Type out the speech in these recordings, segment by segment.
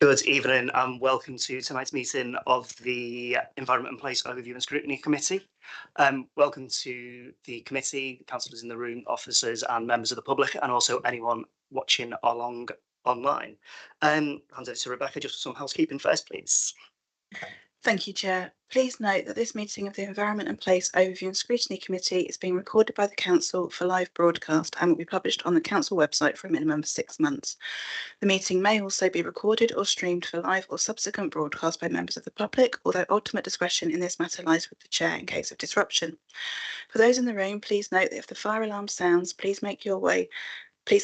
Good evening and welcome to tonight's meeting of the Environment and Place Overview and Scrutiny Committee. Welcome to the committee, the councillors in the room, officers and members of the public, and also anyone watching along online. Hand over to Rebecca just for some housekeeping first, please. Thank you, Chair. Please note that this meeting of the Environment and Place Overview and Scrutiny Committee is being recorded by the Council for live broadcast and will be published on the Council website for a minimum of 6 months. The meeting may also be recorded or streamed for live or subsequent broadcast by members of the public, although ultimate discretion in this matter lies with the Chair in case of disruption. For those in the room, please note that if the fire alarm sounds, please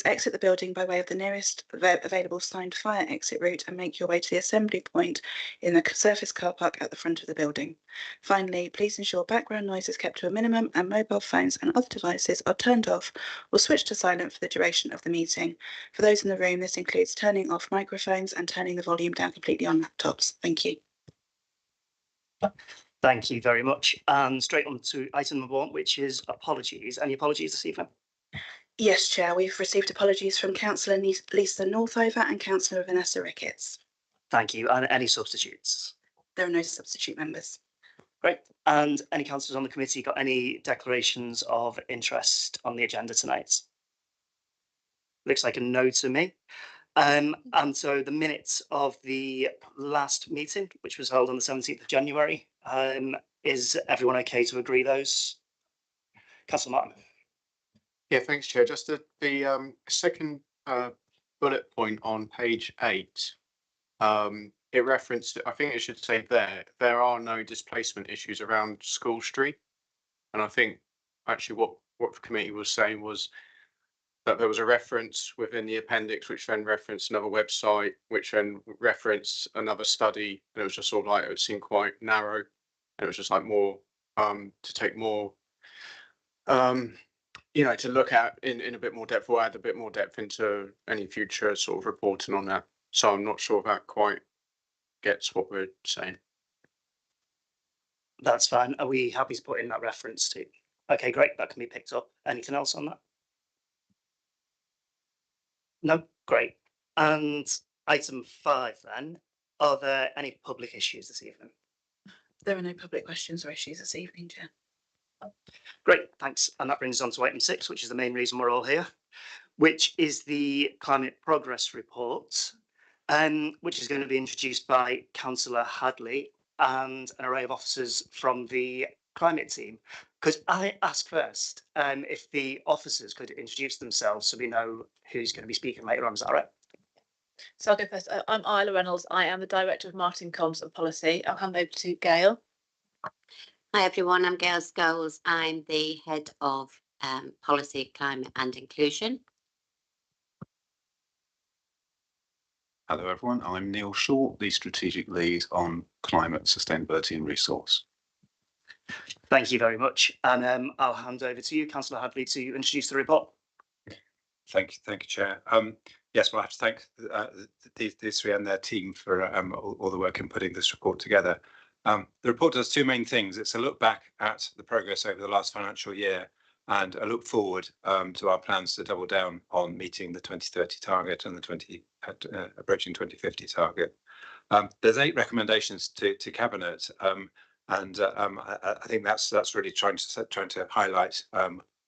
exit the building by way of the nearest available signed fire exit route and make your way to the assembly point in the surface car park at the front of the building. Finally, please ensure background noise is kept to a minimum and mobile phones and other devices are turned off or switched to silent for the duration of the meeting. For those in the room, this includes turning off microphones and turning the volume down completely on laptops. Thank you. Thank you very much. And straight on to item number 1, which is apologies. Any apologies this evening? Yes, Chair, we've received apologies from Councillor Lisa Northover and Councillor Vanessa Ricketts. Thank you. And any substitutes? There are no substitute members. Great. And any councillors on the committee got any declarations of interest on the agenda tonight? Looks like a no to me. And so the minutes of the last meeting, which was held on the 17th of January, is everyone okay to agree those? Councillor Martin. Yeah, thanks, Chair. Just the second bullet point on page 8, it referenced, I think it should say there are no displacement issues around School Street. And I think actually what the committee was saying was that there was a reference within the appendix, which then referenced another website, which then referenced another study. And it was just sort of like, it seemed quite narrow. And it was just like more, to take more, to look at in a bit more depth or add a bit more depth into any future sort of reporting on that. So I'm not sure if that quite gets what we're saying. That's fine. Are we happy to put in that reference to? Okay, great. That can be picked up. Anything else on that? No? Great. And item 5 then. Are there any public issues this evening? There are no public questions or issues this evening, Chair. Great, thanks. And that brings us on to item 6, which is the main reason we're all here, which is the Climate Progress Report, which is going to be introduced by Councillor Hadley and an array of officers from the climate team. Could I ask first if the officers could introduce themselves so we know who's going to be speaking later on? Is that right? So I'll go first. I'm Isla Reynolds. I am the Director of Marketing Comms and Policy. I'll hand over to Gail. Hi everyone, I'm Gail Scholes. I'm the Head of Policy, Climate and Inclusion. Hello everyone, I'm Neil Shaw, the Strategic Lead on Climate, Sustainability and Resource. Thank you very much. And I'll hand over to you, Councillor Hadley, to introduce the report. Thank you, Chair. Yes, well, I have to thank these three and their team for all the work in putting this report together. The report does two main things. It's a look back at the progress over the last financial year and a look forward to our plans to double down on meeting the 2030 target and the approaching 2050 target. There's 8 recommendations to Cabinet, and I think that's really trying to highlight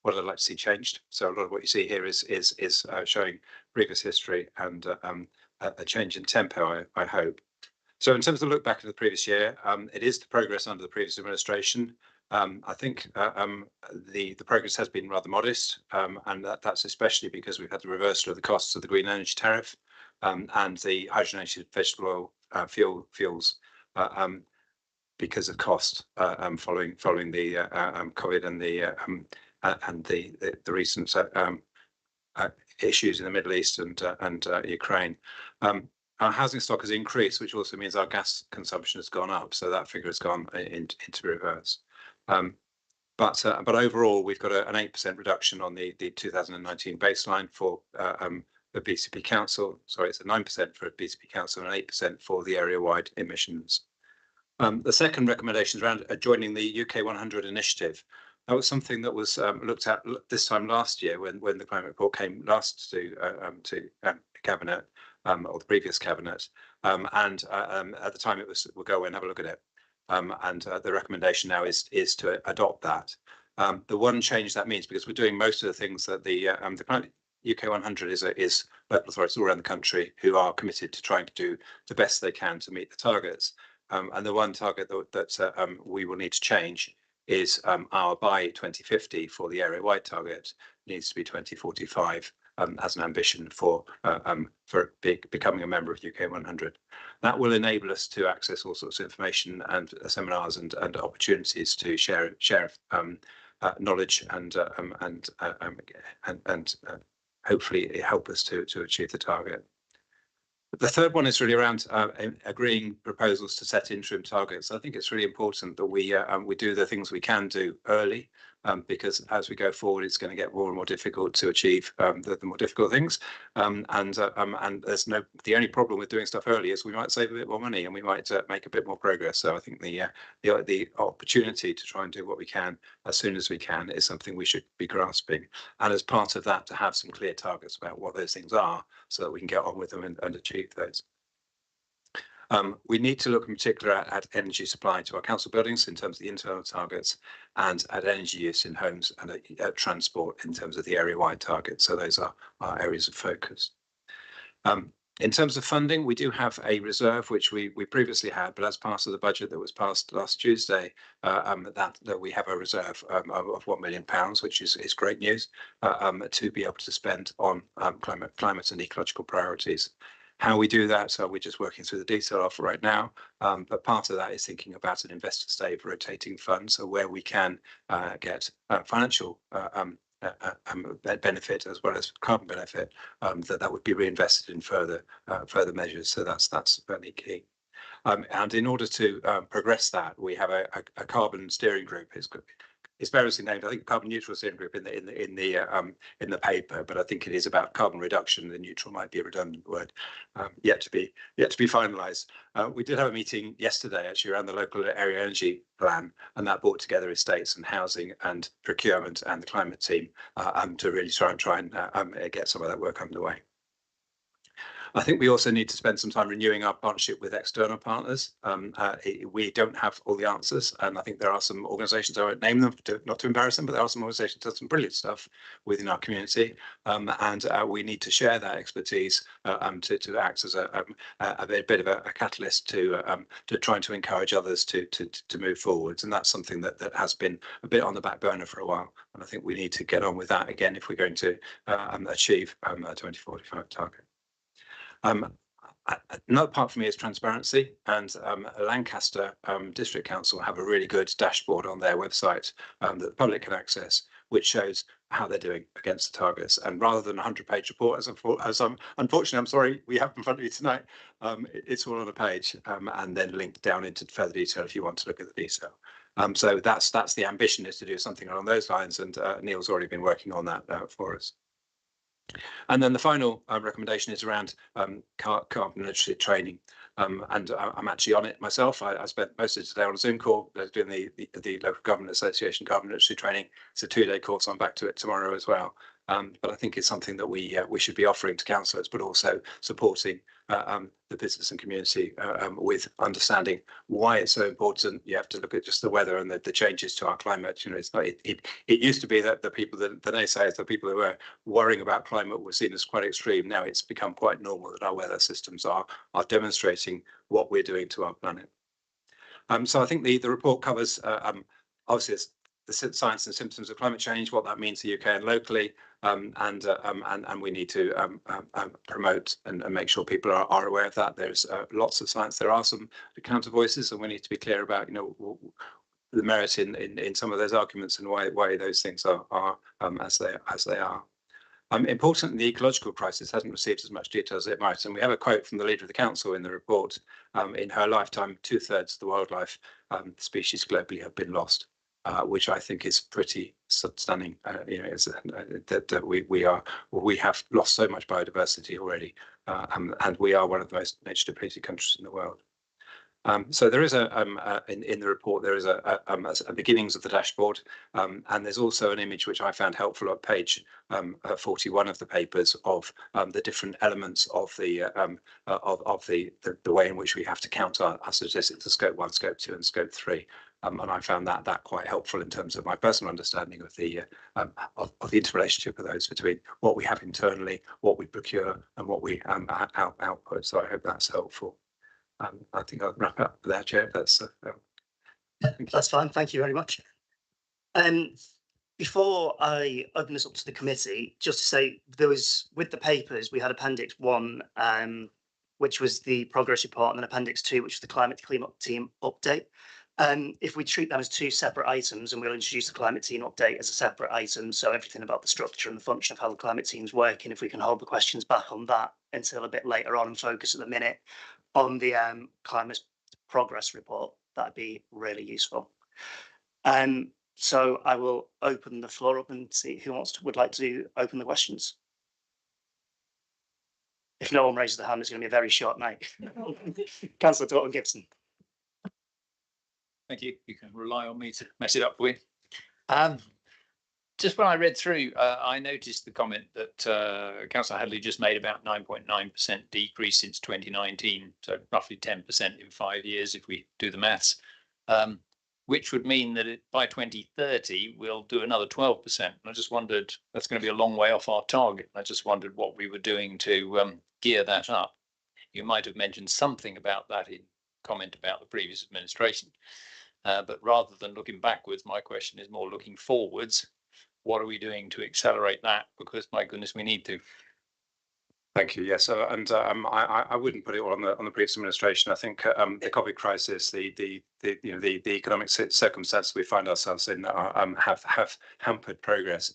what I'd like to see changed. So a lot of what you see here is showing previous history and a change in tempo, I hope. So in terms of the look back at the previous year, it is the progress under the previous administration. I think the progress has been rather modest, and that's especially because we've had the reversal of the costs of the green energy tariff and the hydrogenated vegetable oil fuels because of cost following the COVID and the recent issues in the Middle East and Ukraine. Our housing stock has increased, which also means our gas consumption has gone up, so that figure has gone into reverse. But overall, we've got an 8% reduction on the 2019 baseline for the BCP Council. Sorry, it's a 9% for BCP Council and 8% for the area-wide emissions. The second recommendation is around joining the UK 100 initiative. That was something that was looked at this time last year when the climate report came last to Cabinet. or the previous cabinet. And at the time it was, we'll go away and have a look at it. And the recommendation now is to adopt that. The one change that means, because we're doing most of the things that the UK 100 is local authorities all around the country who are committed to trying to do the best they can to meet the targets. And the one target that we will need to change is our by 2050 for the area-wide target needs to be 2045 as an ambition for becoming a member of UK 100. That will enable us to access all sorts of information and seminars and opportunities to share knowledge and hopefully help us to achieve the target. The third one is really around agreeing proposals to set interim targets. I think it's really important that we do the things we can do early, because as we go forward, it's going to get more and more difficult to achieve the more difficult things. And there's the only problem with doing stuff early is we might save a bit more money and we might make a bit more progress. So I think the opportunity to try and do what we can as soon as we can is something we should be grasping. And as part of that, to have some clear targets about what those things are, so that we can get on with them and achieve those. We need to look in particular at energy supply to our council buildings in terms of the internal targets, and at energy use in homes, and at transport in terms of the area-wide targets. So those are our areas of focus. In terms of funding, we do have a reserve, which we previously had, but as part of the budget that was passed last Tuesday, that we have a reserve of £1 million, which is great news, to be able to spend on climate and ecological priorities. How we do that, so we're just working through the detail of right now, but part of that is thinking about an investor state rotating fund, so where we can get financial benefit as well as carbon benefit, that would be reinvested in further measures. So that's very key. And in order to progress that, we have a carbon steering group. It's variously named, I think, carbon neutral steering group in the paper, but I think it is about carbon reduction. The neutral might be a redundant word, yet to be finalised. We did have a meeting yesterday actually around the local area energy plan, and that brought together estates and housing and procurement and the climate team to really try and get some of that work underway. I think we also need to spend some time renewing our partnership with external partners. We don't have all the answers, and I think there are some organisations, I won't name them not to embarrass them, but there are some organisations that do some brilliant stuff within our community, and we need to share that expertise to act as a bit of a catalyst to trying to encourage others to move forwards, and that's something that has been a bit on the back burner for a while, and I think we need to get on with that again if we're going to achieve a 2045 target. Another part for me is transparency, and Lancaster District Council have a really good dashboard on their website that the public can access, which shows how they're doing against the targets. And rather than a 100-page report, unfortunately, I'm sorry, we have in front of you tonight, it's all on a page and then linked down into further detail if you want to look at the detail. So that's the ambition, is to do something along those lines, and Neil's already been working on that for us. And then the final recommendation is around carbon literacy training. And I'm actually on it myself. I spent most of today on a Zoom call doing the Local Government Association carbon literacy training. It's a 2-day course. I'm back to it tomorrow as well. But I think it's something that we should be offering to councillors, but also supporting the business and community with understanding why it's so important. You have to look at just the weather and the changes to our climate. You know, it's not. It used to be that the naysayers, the people who were worrying about climate, were seen as quite extreme. Now it's become quite normal that our weather systems are demonstrating what we're doing to our planet. So I think the report covers obviously the science and symptoms of climate change, what that means to the UK and locally, and we need to promote and make sure people are aware of that. There's lots of science. There are some counter voices, and we need to be clear about, you know, the merit in some of those arguments and why those things are as they are. Importantly, the ecological crisis hasn't received as much detail as it might, and we have a quote from the leader of the council in the report. In her lifetime, 2/3 of the wildlife species globally have been lost. Which I think is pretty stunning. You know, that we have lost so much biodiversity already, and we are one of the most nature depleted countries in the world. So there is in the report there is a beginnings of the dashboard, and there's also an image which I found helpful on page 41 of the papers of the different elements of the way in which we have to count our statistics to scope 1, scope 2, and scope 3. And I found that quite helpful in terms of my personal understanding of the interrelationship of those between what we have internally, what we procure, and what we output. So I hope that's helpful. I think I'll wrap up there, Chair. If that's That's fine. Thank you very much. Before I open this up to the committee, just to say there was with the papers we had Appendix 1, which was the progress report, and then Appendix 2, which was the climate cleanup team update. If we treat them as two separate items, and we'll introduce the climate team update as a separate item, so everything about the structure and the function of how the climate team's working, if we can hold the questions back on that until a bit later on and focus at the minute on the climate progress report, that'd be really useful. So I will open the floor up and see who would like to open the questions. If no one raises their hand, it's going to be a very short night. Councillor Taunton Gibson. Thank you. You can rely on me to mess it up for you. Just when I read through, I noticed the comment that Councillor Hadley just made about 9.9% decrease since 2019, so roughly 10% in 5 years if we do the maths, which would mean that by 2030 we'll do another 12%. And I just wondered, that's going to be a long way off our target. I just wondered what we were doing to gear that up. You might have mentioned something about that in comment about the previous administration. But rather than looking backwards, my question is more looking forwards. What are we doing to accelerate that? Because my goodness, we need to. Thank you. Yes, and I wouldn't put it all on the previous administration. I think the COVID crisis, the economic circumstances we find ourselves in have hampered progress.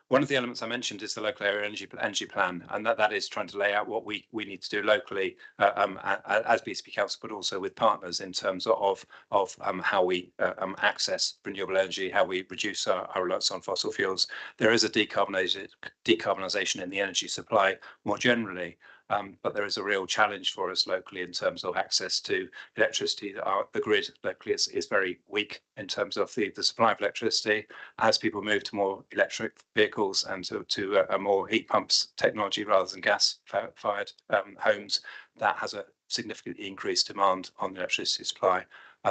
One of the elements I mentioned is the local area energy plan, and that is trying to lay out what we need to do locally as BCP Council, but also with partners in terms of how we access renewable energy, how we reduce our reliance on fossil fuels. There is a decarbonisation in the energy supply more generally. But there is a real challenge for us locally in terms of access to electricity. The grid locally is very weak in terms of the supply of electricity. As people move to more electric vehicles and to a more heat pumps technology rather than gas-fired homes, that has a significantly increased demand on the electricity supply.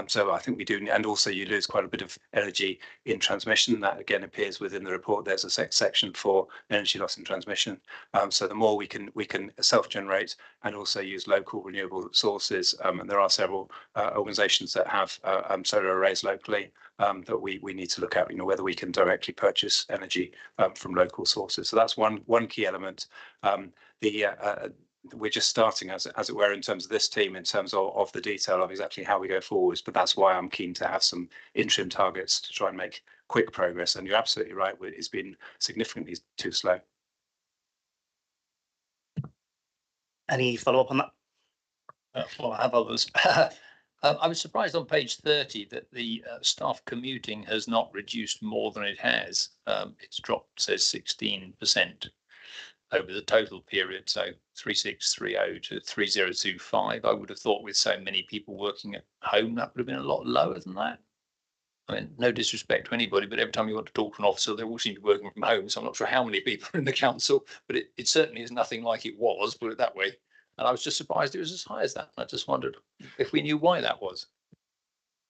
So I think we do, and also you lose quite a bit of energy in transmission. That again appears within the report. There's a section for energy loss in transmission. So the more we can self-generate and also use local renewable sources, and there are several organisations that have solar arrays locally that we need to look at, whether we can directly purchase energy from local sources. So that's one key element. We're just starting, as it were, in terms of this team, in terms of the detail of exactly how we go forwards. But that's why I'm keen to have some interim targets to try and make quick progress. And you're absolutely right, it's been significantly too slow. Any follow-up on that? Well, I have others. I was surprised on page 30 that the staff commuting has not reduced more than it has. It's dropped, says 16%. Over the total period, so 3630 to 3025. I would have thought with so many people working at home, that would have been a lot lower than that. I mean, no disrespect to anybody, but every time you want to talk to an officer, they all seem to be working from home. So I'm not sure how many people are in the council, but it certainly is nothing like it was, put it that way. And I was just surprised it was as high as that. I just wondered if we knew why that was.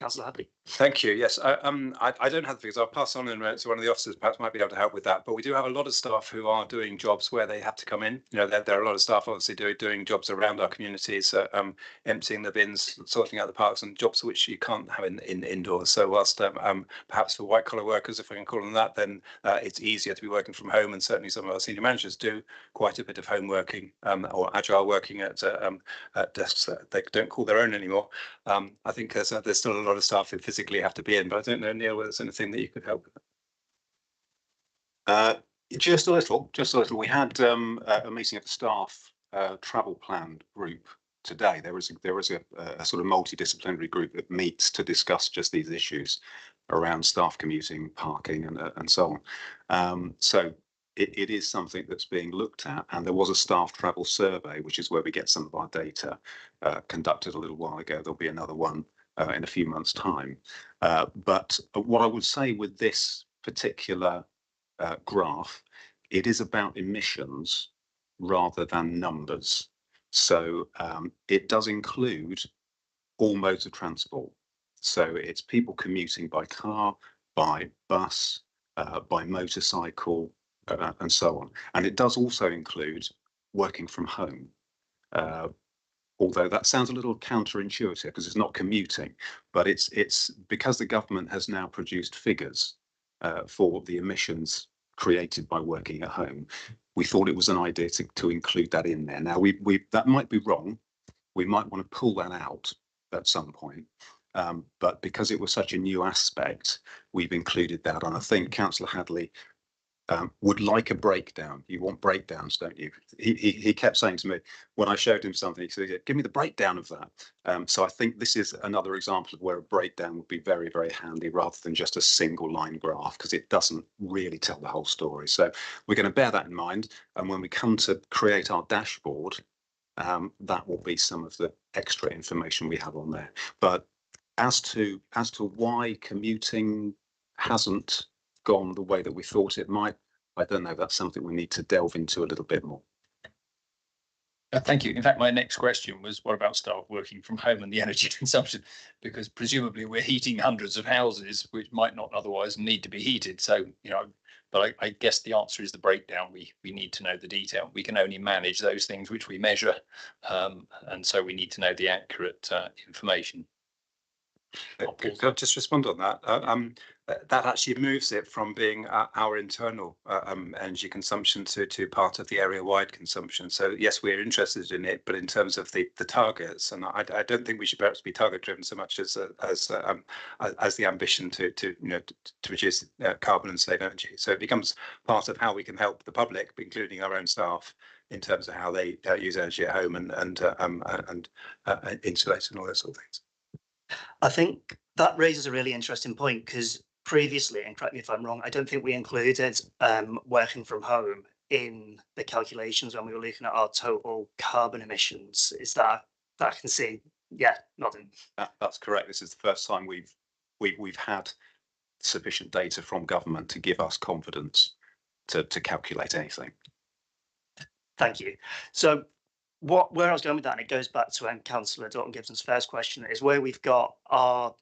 Councillor Hadley. Thank you. Yes, I don't have the figures. I'll pass on to one of the officers, perhaps might be able to help with that. But we do have a lot of staff who are doing jobs where they have to come in. There are a lot of staff obviously doing jobs around our communities, emptying the bins, sorting out the parks, and jobs which you can't have in indoors. So whilst perhaps for white collar workers, if I can call them that, then it's easier to be working from home. And certainly some of our senior managers do quite a bit of home working or agile working at desks that they don't call their own anymore. I think there's still a lot of staff who physically have to be in, but I don't know, Neil, whether there's anything that you could help with. Just a little. We had a meeting of the staff travel plan group today. There was a sort of multidisciplinary group that meets to discuss just these issues around staff commuting, parking, and so on. So it is something that's being looked at, and there was a staff travel survey, which is where we get some of our data, conducted a little while ago. There'll be another one in a few months' time. But what I would say with this particular graph, it is about emissions rather than numbers. So it does include all modes of transport. So it's people commuting by car, by bus, by motorcycle, and so on. And it does also include working from home. Although that sounds a little counterintuitive because it's not commuting, but it's because the government has now produced figures for the emissions created by working at home. We thought it was an idea to include that in there. Now that might be wrong. We might want to pull that out at some point. But because it was such a new aspect, we've included that. And I think Councillor Hadley would like a breakdown. You want breakdowns, don't you? He kept saying to me when I showed him something, he said, give me the breakdown of that. So I think this is another example of where a breakdown would be very, very handy rather than just a single line graph, because it doesn't really tell the whole story. So we're going to bear that in mind. And when we come to create our dashboard, that will be some of the extra information we have on there. But as to why commuting hasn't gone the way that we thought it might, I don't know. That's something we need to delve into a little bit more. Thank you. In fact, my next question was, what about staff working from home and the energy consumption? Because presumably we're heating hundreds of houses which might not otherwise need to be heated. So, but I guess the answer is the breakdown. We need to know the detail. We can only manage those things which we measure. And so we need to know the accurate information. Could I just respond on that? That actually moves it from being our internal energy consumption to part of the area-wide consumption. So yes, we're interested in it, but in terms of the targets, and I don't think we should perhaps be target-driven so much as the ambition to reduce carbon and save energy. So it becomes part of how we can help the public, including our own staff, in terms of how they use energy at home and insulate and all those sort of things. I think that raises a really interesting point, because previously, and correct me if I'm wrong, I don't think we included working from home in the calculations when we were looking at our total carbon emissions. Is that I can see? Yeah, nodding. That's correct. This is the first time we've had sufficient data from government to give us confidence to calculate anything. Thank you. So where I was going with that, and it goes back to Councillor Dalton Gibson's first question, is where we've got our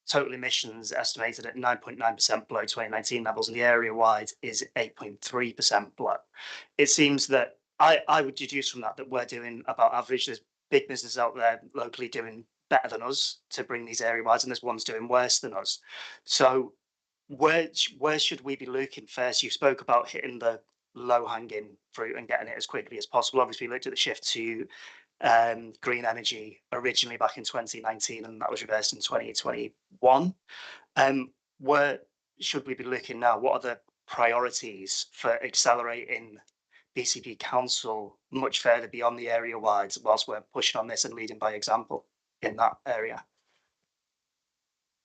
total emissions estimated at 9.9% below 2019 levels, and the area wide is 8.3% below. It seems that I would deduce from that we're doing about average. There's big businesses out there locally doing better than us to bring these area wides, and there's ones doing worse than us. So where should we be looking first? You spoke about hitting the low hanging fruit and getting it as quickly as possible. Obviously, we looked at the shift to green energy originally back in 2019, and that was reversed in 2021. Where should we be looking now? What are the priorities for accelerating BCP Council much further beyond the area wides, whilst we're pushing on this and leading by example in that area?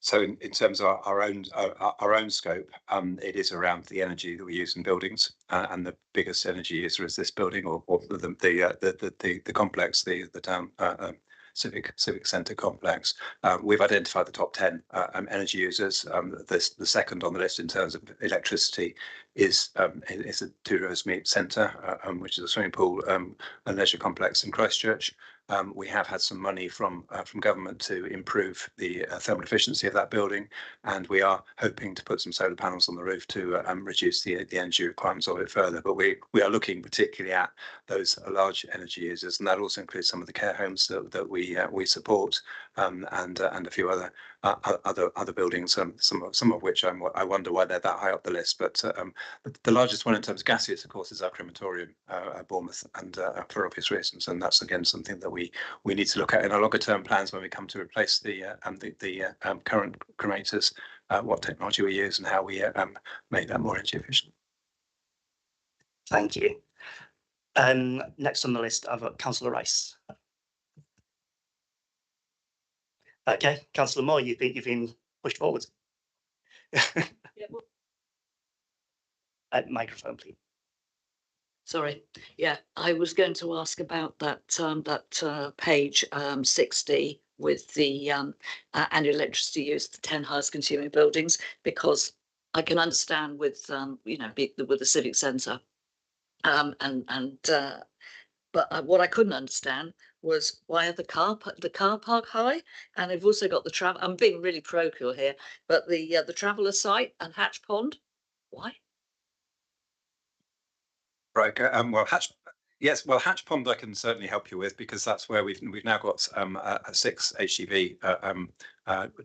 So in terms of our own scope, it is around the energy that we use in buildings, and the biggest energy user is this building, or the complex, the town civic centre complex. We've identified the top 10 energy users. The second on the list in terms of electricity is a Two Rosemead Centre, which is a swimming pool and leisure complex in Christchurch. We have had some money from government to improve the thermal efficiency of that building, and we are hoping to put some solar panels on the roof to reduce the energy requirements of it further. But we are looking particularly at those large energy users, and that also includes some of the care homes that we support, and a few other buildings, some of which I wonder why they're that high up the list. But the largest one in terms of gas use, of course, is our crematorium at Bournemouth, and for obvious reasons. And that's again something that we need to look at in our longer term plans when we come to replace the current cremators, what technology we use and how we make that more energy efficient. Thank you. Next on the list, I've got Councillor Rice. Okay, Councillor Moore, you've been pushed forward. Yeah, well, Microphone, please. Sorry, yeah, I was going to ask about that page 60 with the annual electricity use, the 10 highest consuming buildings, because I can understand with with the civic centre, but what I couldn't understand was why are the car park high, and they've also got the travel. I'm being really parochial here, but the traveller site and Hatch Pond, why? Right. Well, Hatch Pond I can certainly help you with, because that's where we've now got 6 HGV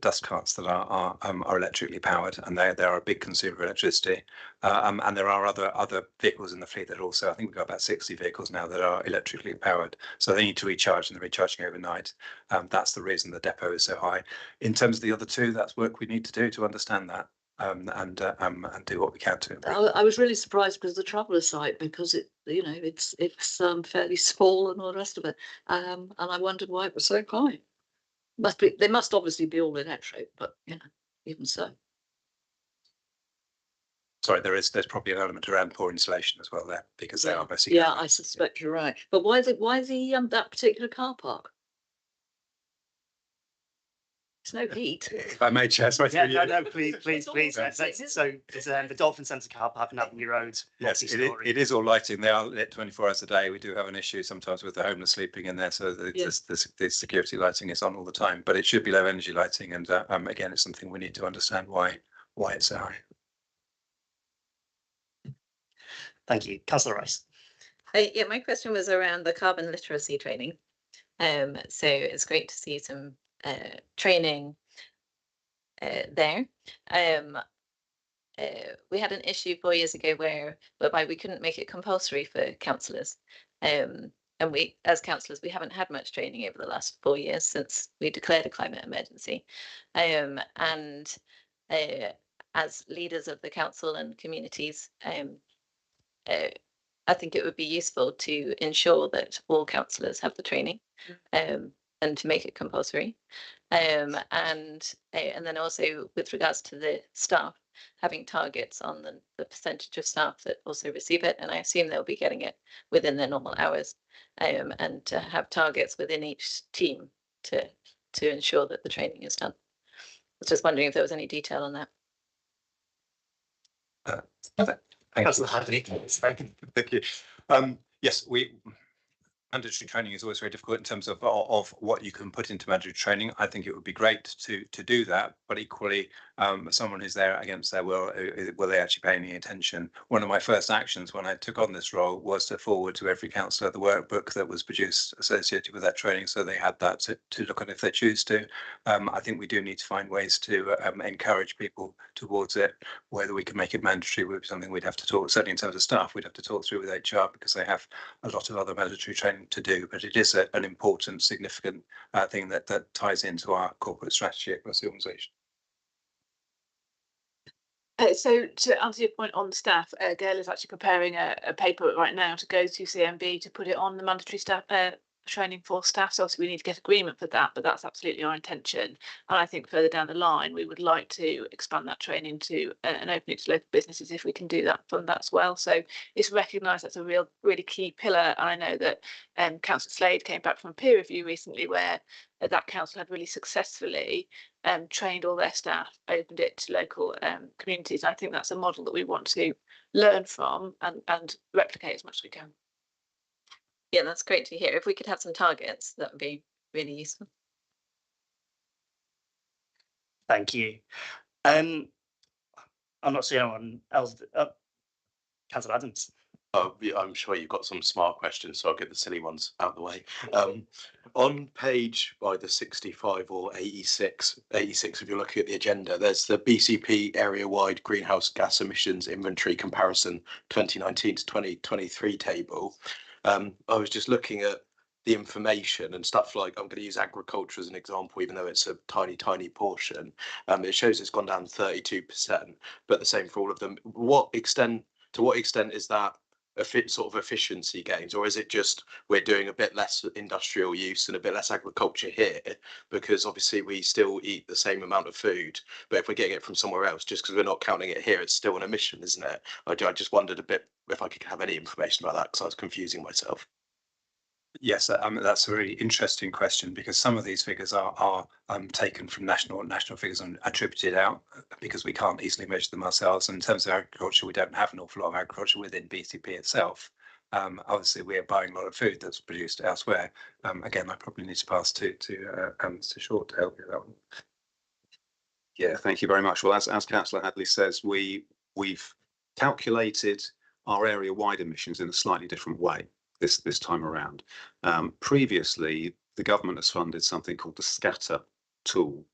dust carts that are electrically powered, and they are a big consumer of electricity. And there are other vehicles in the fleet that also, I think we've got about 60 vehicles now that are electrically powered. So they need to recharge, and they're recharging overnight. That's the reason the depot is so high. In terms of the other two, that's work we need to do to understand that. And do what we can to improve. I was really surprised because the traveller site, because it's fairly small and all the rest of it, and I wondered why it was so high. They must obviously be all electric, but even so. Sorry, there's probably an element around poor insulation as well there, because they are mostly. Yeah, I suspect you're right. But why that particular car park? There's no heat. If I may, Chair, sorry. Yeah, no, please. So it's the Dolphin Centre car park on Avenue Road. Yes, it is all lighting. They are lit 24 hours a day. We do have an issue sometimes with the homeless sleeping in there, so the security lighting is on all the time. But it should be low energy lighting, and again, it's something we need to understand why it's so high. Thank you, Councillor Rice. Yeah, my question was around the carbon literacy training. So it's great to see some training there. We had an issue 4 years ago whereby we couldn't make it compulsory for councillors. And we, as councillors, we haven't had much training over the last 4 years since we declared a climate emergency. And as leaders of the council and communities, I think it would be useful to ensure that all councillors have the training, and to make it compulsory. And then also with regards to the staff, having targets on the percentage of staff that also receive it, and I assume they'll be getting it within their normal hours, and to have targets within each team to ensure that the training is done. I was just wondering if there was any detail on that. Thank you. Yes, mandatory training is always very difficult in terms of what you can put into mandatory training. I think it would be great to do that, but equally, someone who's there against their will they actually pay any attention? One of my first actions when I took on this role was to forward to every councillor the workbook that was produced associated with that training, so they had that to look at if they choose to. I think we do need to find ways to encourage people towards it. Whether we can make it mandatory would be something we'd have to talk, certainly in terms of staff, we'd have to talk through with HR, because they have a lot of other mandatory training to do, but it is an important, significant thing that ties into our corporate strategy across the organisation. So to answer your point on the staff, Gail is actually preparing a paper right now to go to CMB to put it on the mandatory staff training for staff. So obviously we need to get agreement for that, but that's absolutely our intention. And I think further down the line, we would like to expand that training to and open it to local businesses if we can do that from that as well. So it's recognised that's a really key pillar. And I know that Councillor Slade came back from a peer review recently where that council had really successfully trained all their staff, opened it to local communities. I think that's a model that we want to learn from and replicate as much as we can. Yeah, that's great to hear. If we could have some targets, that would be really useful. Thank you. I'm not seeing anyone else. Councillor Adams. Oh, yeah, I'm sure you've got some smart questions, so I'll get the silly ones out of the way. On page either 65 or 86 if you're looking at the agenda, there's the BCP area-wide greenhouse gas emissions inventory comparison 2019 to 2023 table. I was just looking at the information and stuff like, I'm going to use agriculture as an example, even though it's a tiny portion. It shows it's gone down 32%, but the same for all of them. To what extent is that sort of efficiency gains, or is it just we're doing a bit less industrial use and a bit less agriculture here, because obviously we still eat the same amount of food, but if we're getting it from somewhere else, just because we're not counting it here, it's still an emission, isn't it? I just wondered a bit if I could have any information about that, because I was confusing myself. Yes, that's a really interesting question, because some of these figures are taken from national figures and attributed out, because we can't easily measure them ourselves. And in terms of agriculture, we don't have an awful lot of agriculture within BCP itself. Obviously, we are buying a lot of food that's produced elsewhere. Again, I probably need to pass to Short to help you with that one. Yeah, thank you very much. Well, as Councillor Hadley says, we've calculated our area-wide emissions in a slightly different way this time around. Previously, the government has funded something called the Scatter tool,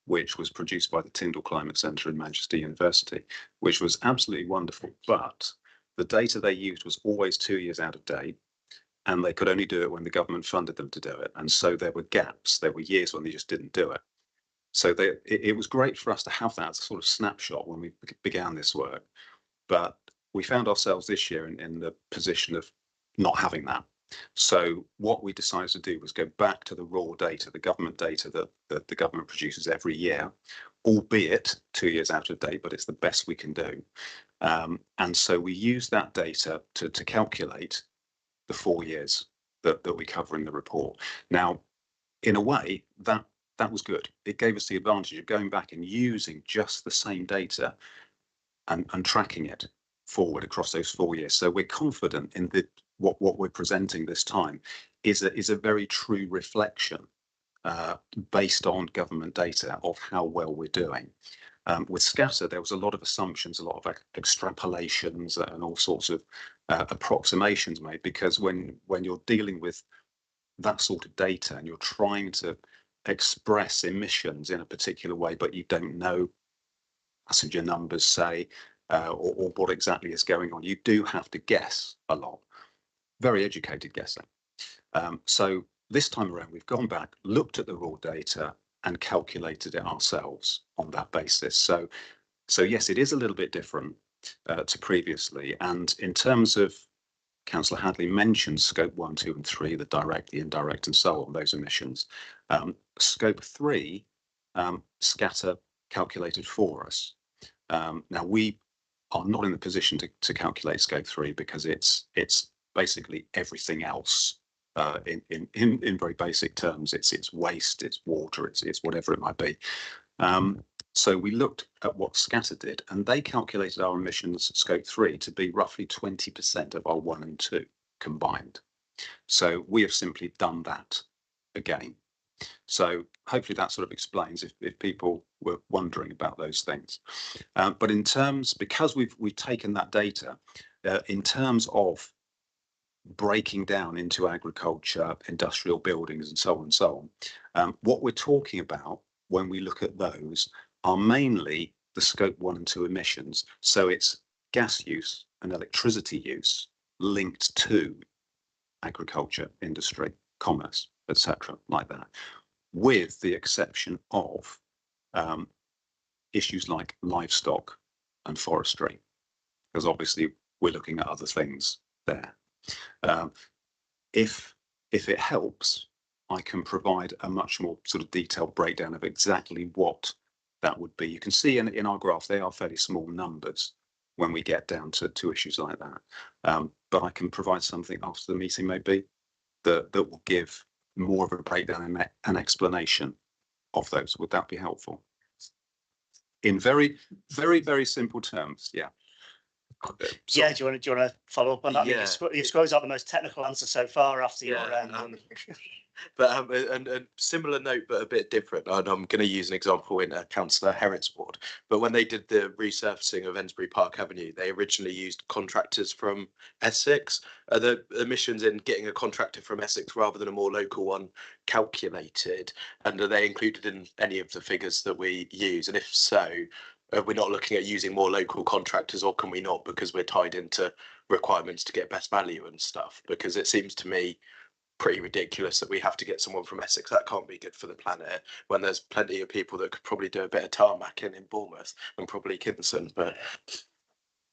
which was produced by the Tyndall Climate Centre in Manchester University, which was absolutely wonderful. But the data they used was always 2 years out of date, and they could only do it when the government funded them to do it. And so there were gaps. There were years when they just didn't do it. So it was great for us to have that sort of snapshot when we began this work. But we found ourselves this year in the position of not having that. So what we decided to do was go back to the raw data, the government data that the government produces every year, albeit 2 years out of date, but it's the best we can do. And so we use that data to calculate the 4 years that we cover in the report. Now, in a way, that was good. It gave us the advantage of going back and using just the same data and tracking it forward across those 4 years. So we're confident in what we're presenting this time is a very true reflection based on government data of how well we're doing. With Scatter, there was a lot of assumptions, a lot of extrapolations and all sorts of approximations made, because when you're dealing with that sort of data and you're trying to express emissions in a particular way, but you don't know passenger numbers, say, or what exactly is going on, you do have to guess a lot. Very educated guessing. So this time around, we've gone back, looked at the raw data and calculated it ourselves on that basis. So yes, it is a little bit different to previously. And in terms of, Councillor Hadley mentioned scope 1, 2 and 3, the direct, the indirect and so on, those emissions. Scope 3, Scatter calculated for us. Now we are not in the position to calculate scope 3 because it's basically everything else. In very basic terms, it's waste, it's water, it's whatever it might be. So we looked at what Scatter did, and they calculated our emissions scope 3 to be roughly 20% of our 1 and 2 combined. So we have simply done that again. So hopefully that sort of explains if people were wondering about those things. But in terms, because we've taken that data, in terms of breaking down into agriculture, industrial buildings and so on, what we're talking about when we look at those are mainly the scope 1 and 2 emissions. So it's gas use and electricity use linked to agriculture, industry, commerce, etc., like that, with the exception of issues like livestock and forestry, because obviously we're looking at other things there. If it helps, I can provide a much more sort of detailed breakdown of exactly what that would be. You can see in our graph, they are fairly small numbers when we get down to issues like that. But I can provide something after the meeting maybe that will give more of a breakdown and an explanation of those. Would that be helpful? In very, very, very simple terms, yeah. Yeah, do you want to follow up on that? Yeah. You've squeezed out the most technical answer so far after your But and similar note, but a bit different. And I'm going to use an example in Councillor Herritt's ward. But when they did the resurfacing of Ensbury Park Avenue, they originally used contractors from Essex. Are the emissions in getting a contractor from Essex rather than a more local one calculated? And are they included in any of the figures that we use? And if so, are we not looking at using more local contractors, or can we not because we're tied into requirements to get best value and stuff? Because it seems to me pretty ridiculous that we have to get someone from Essex. That can't be good for the planet when there's plenty of people that could probably do a bit of tarmac in Bournemouth and probably Kinston. But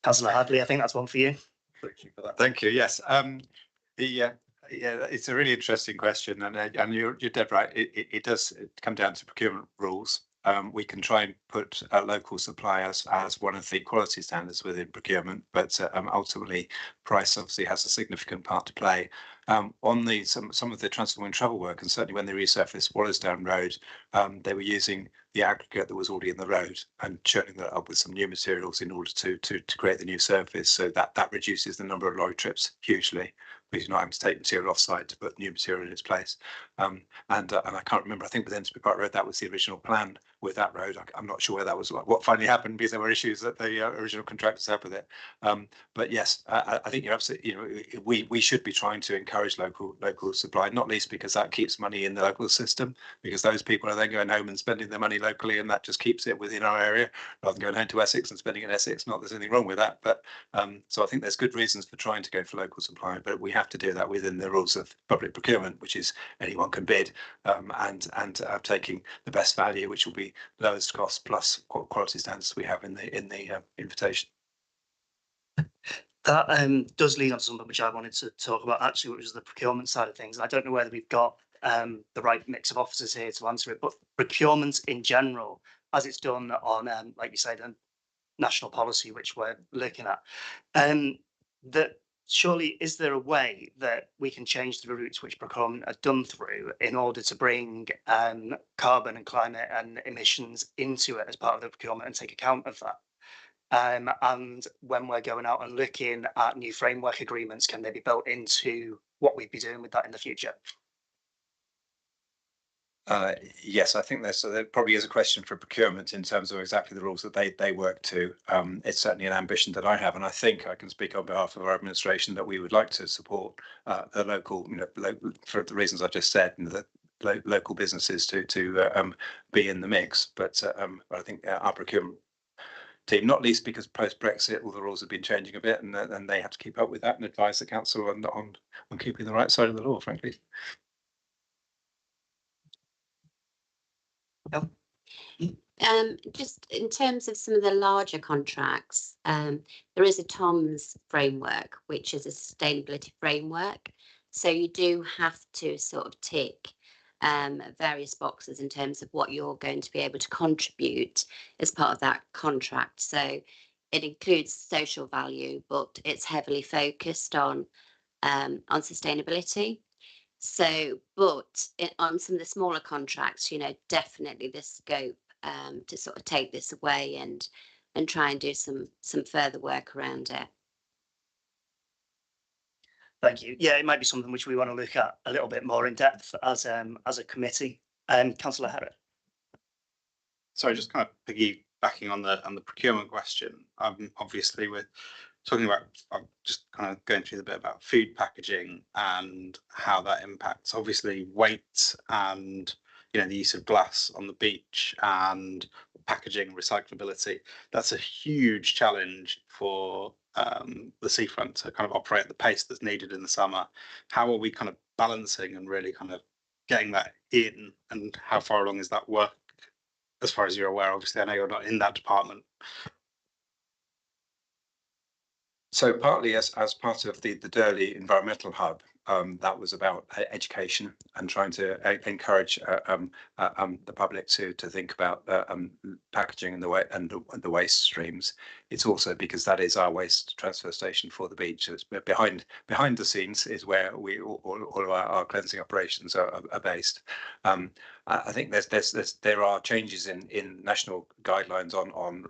Councillor Hadley, I think that's one for you. Thank you. Yes. Yeah, it's a really interesting question, and you're dead right. It does come down to procurement rules. We can try and put local supply as one of the quality standards within procurement, but ultimately price obviously has a significant part to play. On some of the transport and travel work, and certainly when they resurfaced Wallasdown Road, they were using the aggregate that was already in the road and churning that up with some new materials in order to create the new surface. So that reduces the number of lorry trips hugely, because you're not having to take material off site to put new material in its place. And I can't remember, I think with Enderby Park Road, that was the original plan with that road. I'm not sure where that was, what finally happened, because there were issues that the original contractors had with it. But yes, I think you're absolutely, we should be trying to encourage local supply, not least because that keeps money in the local system, because those people are then going home and spending their money locally, and that just keeps it within our area rather than going home to Essex and spending in Essex. Not that there's anything wrong with that, but so I think there's good reasons for trying to go for local supply, but we have to do that within the rules of public procurement, which is anyone can bid, and taking the best value, which will be lowest cost plus quality standards we have in the invitation. That does lead on to something which I wanted to talk about actually, which is the procurement side of things. I don't know whether we've got the right mix of officers here to answer it, but procurement in general, as it's done on, like you said, national policy, which we're looking at, that surely is there a way that we can change the routes which procurement are done through in order to bring carbon and climate and emissions into it as part of the procurement and take account of that? And when we're going out and looking at new framework agreements, can they be built into what we'd be doing with that in the future? Yes, I think there probably is a question for procurement in terms of exactly the rules that they work to. It's certainly an ambition that I have, and I think I can speak on behalf of our administration that we would like to support the local, for the reasons I just said, the local businesses to be in the mix. But I think our procurement team, not least because post Brexit, all the rules have been changing a bit, and they have to keep up with that and advise the council on keeping the right side of the law, frankly. Just in terms of some of the larger contracts, there is a TOMS framework, which is a sustainability framework. So you do have to sort of tick various boxes in terms of what you're going to be able to contribute as part of that contract. So it includes social value, but it's heavily focused on sustainability. So, but on some of the smaller contracts, definitely the scope to sort of take this away and try and do some further work around it. Thank you. Yeah, it might be something which we want to look at a little bit more in depth as a committee. Councillor Herrick. Sorry, just kind of piggybacking on the procurement question. Obviously, we're talking about, I'm just kind of going through the bit about food packaging and how that impacts obviously weight and the use of glass on the beach and packaging recyclability. That's a huge challenge for the seafront to kind of operate at the pace that's needed in the summer. How are we kind of balancing and really kind of getting that in, and how far along is that work as far as you're aware? Obviously, I know you're not in that department. So partly as part of the Durley Environmental Hub, that was about education and trying to encourage the public to think about packaging and the waste streams. It's also because that is our waste transfer station for the beach. So it's behind the scenes is where all of our cleansing operations are based. I think there are changes in national guidelines on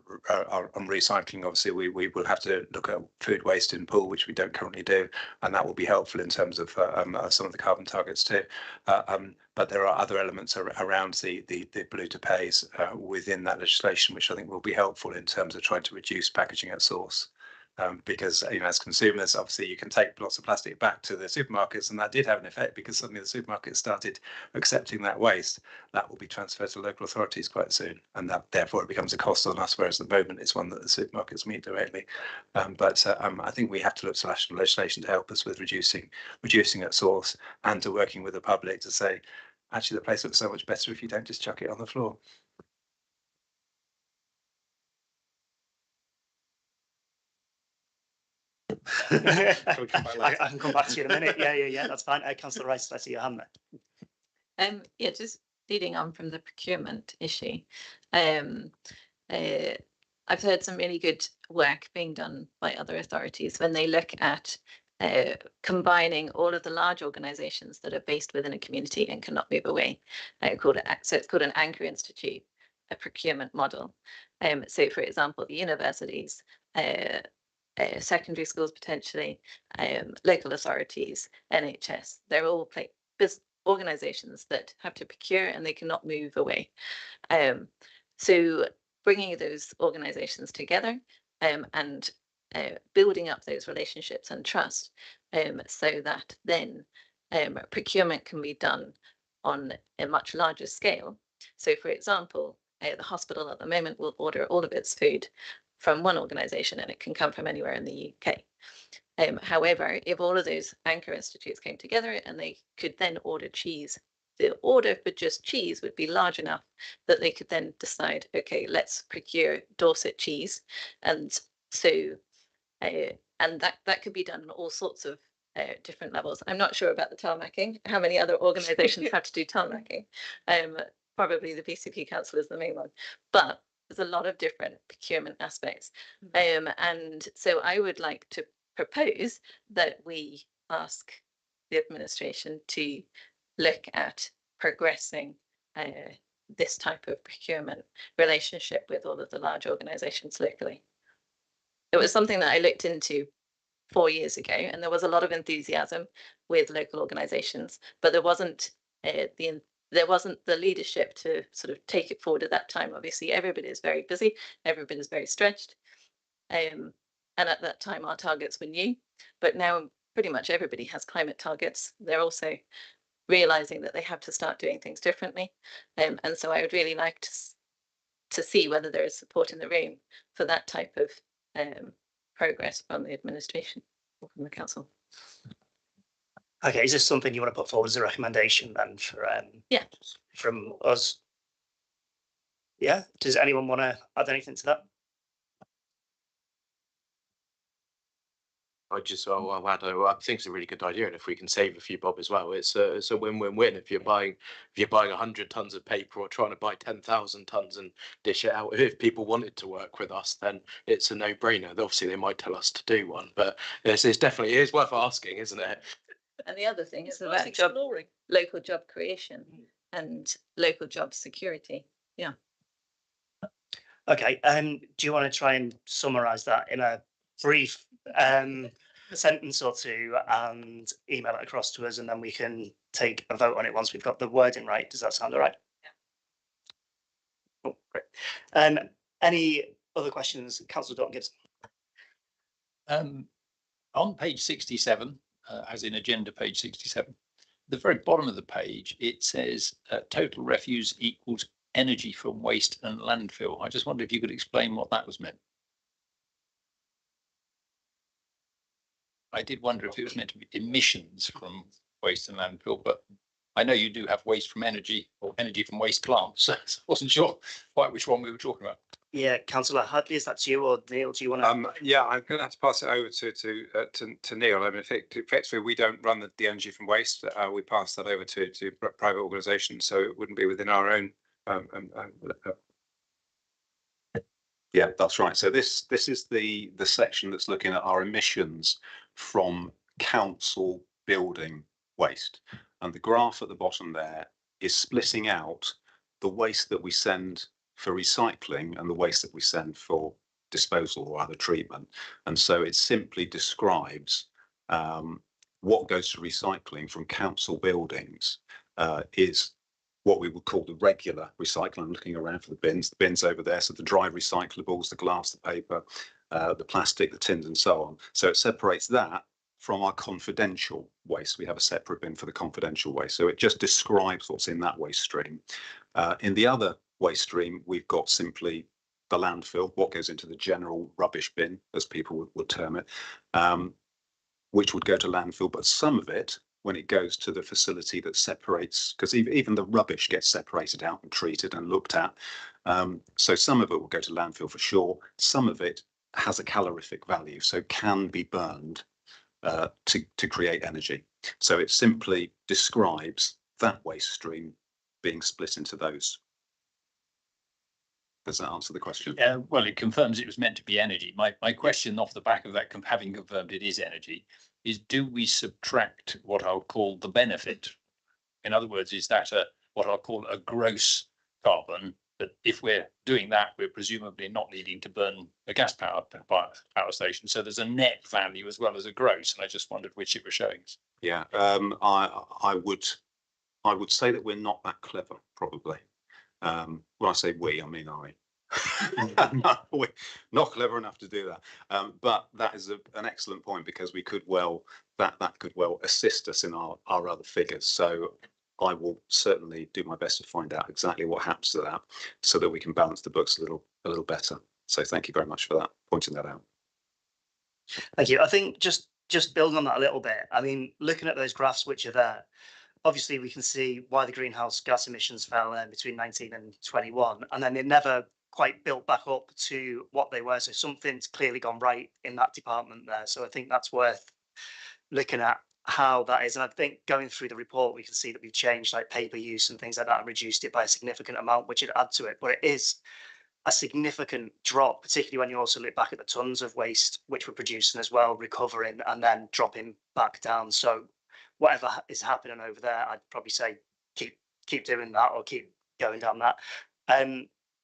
recycling. Obviously, we will have to look at food waste in pool, which we don't currently do, and that will be helpful in terms of some of the carbon targets too. But there are other elements around the polluter pays within that legislation, which I think will be helpful in terms of trying to reduce packaging at source. Because as consumers, obviously you can take lots of plastic back to the supermarkets, and that did have an effect because suddenly the supermarkets started accepting that waste. That will be transferred to local authorities quite soon, and that therefore it becomes a cost on us, whereas at the moment it's one that the supermarkets meet directly. But I think we have to look to national legislation to help us with reducing at source, and to working with the public to say, actually the place looks so much better if you don't just chuck it on the floor. I can come back to you in a minute. Yeah, that's fine. Councillor Rice, I see your hand there. Yeah, just leading on from the procurement issue. I've heard some really good work being done by other authorities when they look at combining all of the large organisations that are based within a community and cannot move away. So it's called an anchor institute, a procurement model. So, for example, the universities, secondary schools potentially, local authorities, NHS, they're all organisations that have to procure and they cannot move away. So bringing those organisations together and building up those relationships and trust so that then procurement can be done on a much larger scale. So, for example, the hospital at the moment will order all of its food from one organisation and it can come from anywhere in the UK. However, if all of those anchor institutes came together and they could then order cheese, the order for just cheese would be large enough that they could then decide, okay, let's procure Dorset cheese. And so, and that could be done on all sorts of different levels. I'm not sure about the tarmacking, how many other organisations have to do tarmacking. Probably the BCP Council is the main one, but there's a lot of different procurement aspects. And so I would like to propose that we ask the administration to look at progressing this type of procurement relationship with all of the large organisations locally. It was something that I looked into 4 years ago, and there was a lot of enthusiasm with local organisations, but there wasn't the leadership to sort of take it forward at that time. Obviously, everybody is very busy, everybody is very stretched. And at that time, our targets were new, but now pretty much everybody has climate targets. They're also realizing that they have to start doing things differently. And so I would really like to see whether there is support in the room for that type of progress from the administration or from the council. Okay, is this something you want to put forward as a recommendation then for from us? Yeah, does anyone want to add anything to that? I think it's a really good idea, and if we can save a few bob as well, it's a win-win-win. If you're buying 100 tons of paper or trying to buy 10,000 tons and dish it out, if people wanted to work with us, then it's a no-brainer. Obviously, they might tell us to do one, but it's definitely it is worth asking, isn't it? And the other thing is about local job creation and local job security. Yeah. Okay. Do you want to try and summarise that in a brief sentence or two and email it across to us, and then we can take a vote on it once we've got the wording right? Does that sound all right? Yeah. Oh, great. Any other questions, Councillor Dalton Gibson? On page 67, as in agenda page 67, the very bottom of the page, it says total refuse equals energy from waste and landfill. I just wondered if you could explain what that was meant. I did wonder if it was meant to be emissions from waste and landfill, but I know you do have waste from energy or energy from waste plants, so I wasn't sure quite which one we were talking about. Yeah, Councillor Hadley, is that you or Neil? Do you want to? Yeah, I'm going to have to pass it over to Neil. I mean, effectively, we don't run the energy from waste. We pass that over to private organisations, so it wouldn't be within our own. Yeah, that's right. So this is the section that's looking at our emissions from council building waste, and the graph at the bottom there is splitting out the waste that we send for recycling and the waste that we send for disposal or other treatment. And so it simply describes what goes to recycling from council buildings is what we would call the regular recycling. I'm looking around for the bins over there. So the dry recyclables, the glass, the paper, the plastic, the tins, and so on. So it separates that from our confidential waste. We have a separate bin for the confidential waste. So it just describes what's in that waste stream. In the other waste stream, we've got simply the landfill, what goes into the general rubbish bin, as people would term it, which would go to landfill. But some of it, when it goes to the facility that separates, because even the rubbish gets separated out and treated and looked at. So some of it will go to landfill for sure. Some of it has a calorific value, so can be burned to create energy. So it simply describes that waste stream being split into those. Does that answer the question? Yeah, well, it confirms it was meant to be energy. My question off the back of that, having confirmed it is energy, is do we subtract what I'll call the benefit? In other words, is that what I'll call a gross carbon? But if we're doing that, we're presumably not needing to burn a gas power station. So there's a net value as well as a gross. And I just wondered which it was showing. Yeah, I would say that we're not that clever, probably. When I say we, I mean I. We're not clever enough to do that. But that is an excellent point, because we could well that could well assist us in our other figures. So I will certainly do my best to find out exactly what happens to that, so that we can balance the books a little better. So thank you very much for that, pointing that out. Thank you. I think just building on that a little bit, I mean, looking at those graphs which are there, obviously we can see why the greenhouse gas emissions fell between 19 and 21, and then they never quite built back up to what they were. So something's clearly gone right in that department there. So I think that's worth looking at how that is. And I think going through the report, we can see that we've changed like paper use and things like that and reduced it by a significant amount, which would add to it. But it is a significant drop, particularly when you also look back at the tons of waste which we're producing as well, recovering and then dropping back down. So whatever is happening over there, I'd probably say keep doing that, or keep going down that.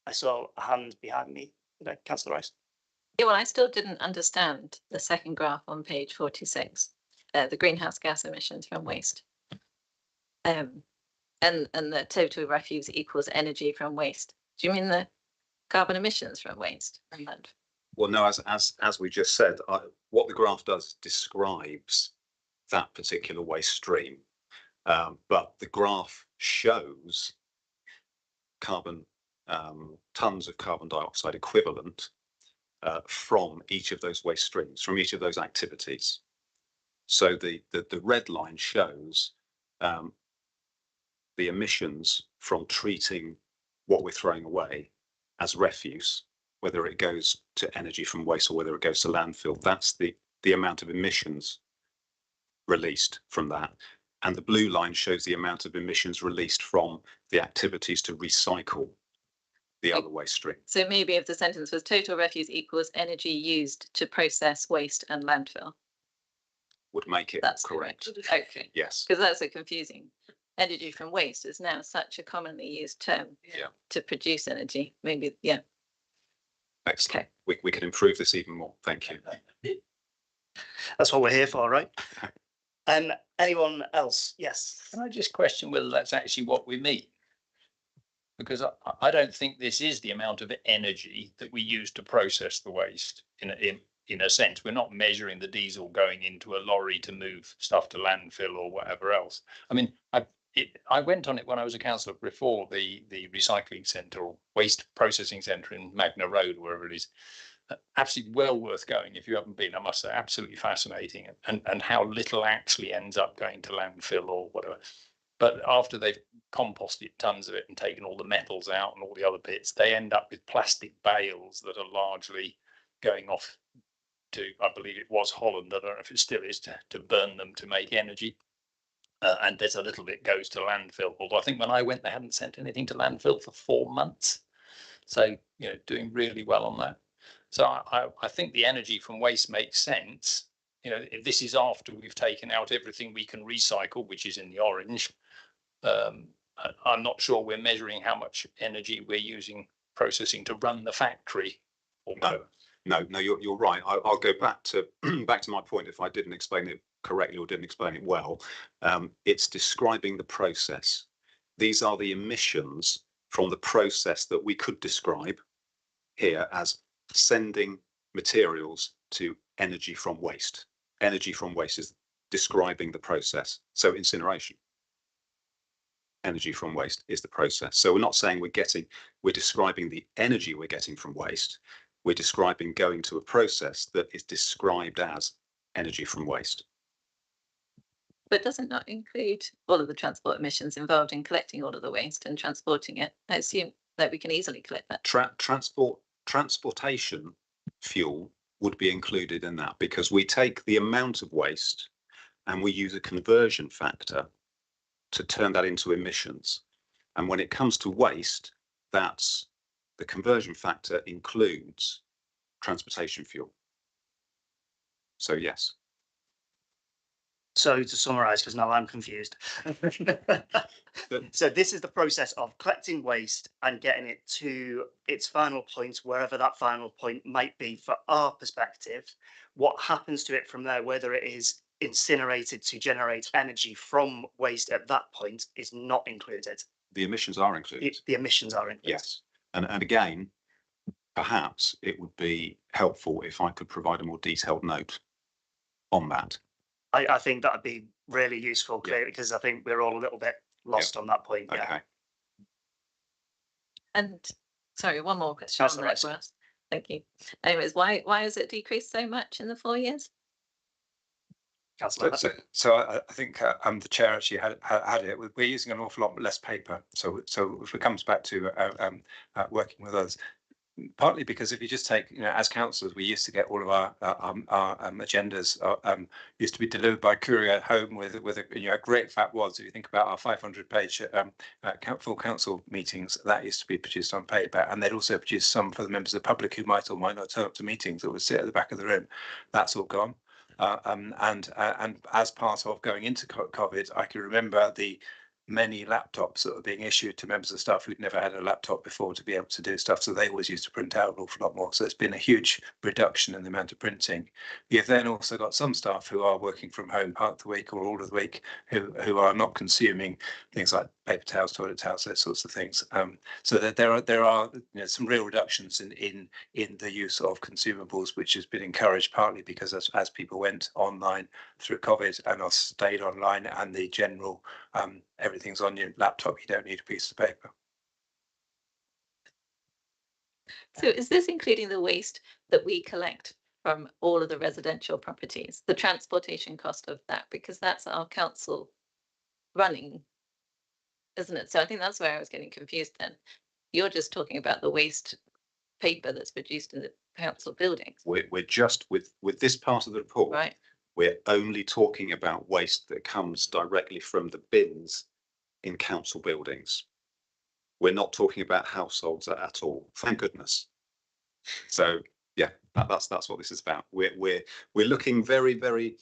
I saw a hand behind me. Councillor Rice. Yeah, well, I still didn't understand the second graph on page 46, the greenhouse gas emissions from waste. And the total refuse equals energy from waste. Do you mean the carbon emissions from waste? Well, no, as we just said, what the graph does describes that particular waste stream, but the graph shows carbon tons of carbon dioxide equivalent from each of those waste streams, from each of those activities. So the red line shows the emissions from treating what we're throwing away as refuse, whether it goes to energy from waste or whether it goes to landfill. That's the amount of emissions released from that. And the blue line shows the amount of emissions released from the activities to recycle the other waste stream. So maybe if the sentence was total refuse equals energy used to process waste and landfill. Would make it That's correct. Okay. Yes. Because that's so confusing. Energy from waste is now such a commonly used term to produce energy. Maybe, yeah. Excellent. Okay. We can improve this even more. Thank you. That's what we're here for, right? Anyone else? Yes. Can I just question whether that's actually what we mean? Because I don't think this is the amount of energy that we use to process the waste. In a sense, we're not measuring the diesel going into a lorry to move stuff to landfill or whatever else. I mean, I went on it when I was a councillor before the recycling centre or waste processing centre in Magna Road, wherever it is. Absolutely well worth going if you haven't been. I must say, absolutely fascinating, and how little actually ends up going to landfill or whatever. But after they've composted tons of it and taken all the metals out and all the other bits, they end up with plastic bales that are largely going off to, I believe it was Holland, I don't know if it still is, to burn them to make energy. And there's a little bit goes to landfill, although I think when I went, they hadn't sent anything to landfill for 4 months. So, doing really well on that. So I think the energy from waste makes sense. If this is after we've taken out everything we can recycle, which is in the orange. I'm not sure we're measuring how much energy we're using processing to run the factory. No, you're right. I'll go back to my point if I didn't explain it correctly or didn't explain it well. It's describing the process. These are the emissions from the process that we could describe here as sending materials to energy from waste. Energy from waste is describing the process. So incineration. Energy from waste is the process. So we're not saying we're describing the energy we're getting from waste. We're describing going to a process that is described as energy from waste. But does it not include all of the transport emissions involved in collecting all of the waste and transporting it? I assume that we can easily collect that. Transportation fuel would be included in that, because we take the amount of waste and we use a conversion factor to turn that into emissions. And when it comes to waste, that's the conversion factor includes transportation fuel. So yes. So to summarise, because now I'm confused. So this is the process of collecting waste and getting it to its final point, wherever that final point might be for our perspective. What happens to it from there, whether it is incinerated to generate energy from waste at that point, is not included. The emissions are included. The emissions are included. Yes. And again, perhaps it would be helpful if I could provide a more detailed note on that. I think that would be really useful, clearly, because I think we're all a little bit lost on that point. Yeah. Okay. And sorry, one more question on that for us. Thank you. Anyways, why has it decreased so much in the 4 years? So I think the chair actually had it. We're using an awful lot less paper. So if it comes back to working with others, partly because if you just take, as councillors, we used to get all of our agendas used to be delivered by courier home with a great fat wads. If you think about our 500-page full council meetings, that used to be produced on paper, and they'd also produce some for the members of the public who might or might not turn up to meetings that would sit at the back of the room. That's all gone. And as part of going into COVID, I can remember the many laptops that were being issued to members of staff who'd never had a laptop before to be able to do stuff. So they always used to print out an awful lot more. So it's been a huge reduction in the amount of printing. You've then also got some staff who are working from home part of the week or all of the week who are not consuming things like paper towels, toilet towels, those sorts of things. So that there are some real reductions in the use of consumables, which has been encouraged partly because as people went online through COVID and are stayed online, and the general everything's on your laptop, you don't need a piece of paper. So is this including the waste that we collect from all of the residential properties, the transportation cost of that? Because that's our council running, isn't it? So I think that's where I was getting confused then. You're just talking about the waste paper that's produced in the council buildings. We're just with this part of the report, right? We're only talking about waste that comes directly from the bins in council buildings. We're not talking about households at all. Thank goodness. So yeah, that's what this is about. We're looking very, very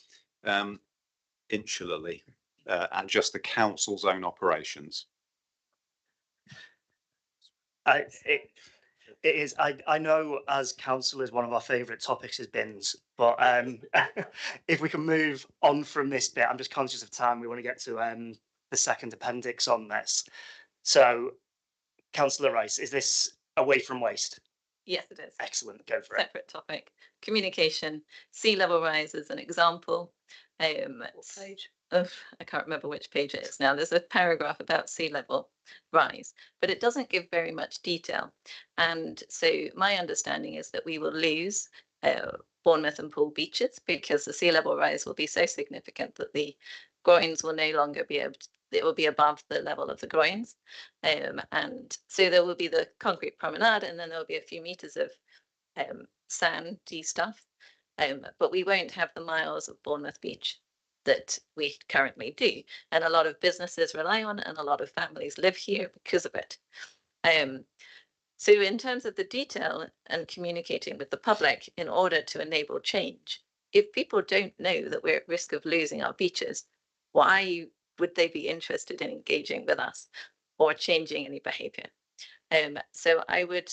insularly at just the council's own operations. It is. I know as councillors, one of our favourite topics is bins, but if we can move on from this bit, I'm just conscious of time. We want to get to the second appendix on this. So, Councillor Rice, is this away from waste? Yes, it is. Excellent. Go for it. Separate topic. Communication. Sea level rise is an example. What page? I can't remember which page it is now. There's a paragraph about sea level rise, but it doesn't give very much detail. And so my understanding is that we will lose Bournemouth and Poole beaches because the sea level rise will be so significant that the groins will no longer be able to, it will be above the level of the groins. And so there will be the concrete promenade, and then there'll be a few meters of sandy stuff. But we won't have the miles of Bournemouth Beach that we currently do. And a lot of businesses rely on, and a lot of families live here because of it. So in terms of the detail and communicating with the public in order to enable change, if people don't know that we're at risk of losing our beaches, why would they be interested in engaging with us or changing any behavior? So I would,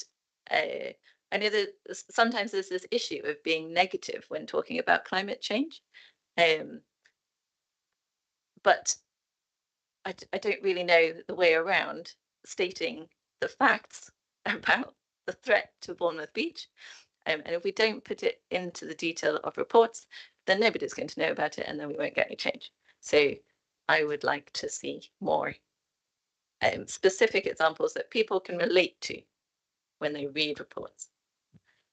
I know that sometimes there's this issue of being negative when talking about climate change. But I don't really know the way around stating the facts about the threat to Bournemouth Beach. And if we don't put it into the detail of reports, then nobody's going to know about it, and then we won't get any change. So I would like to see more specific examples that people can relate to when they read reports.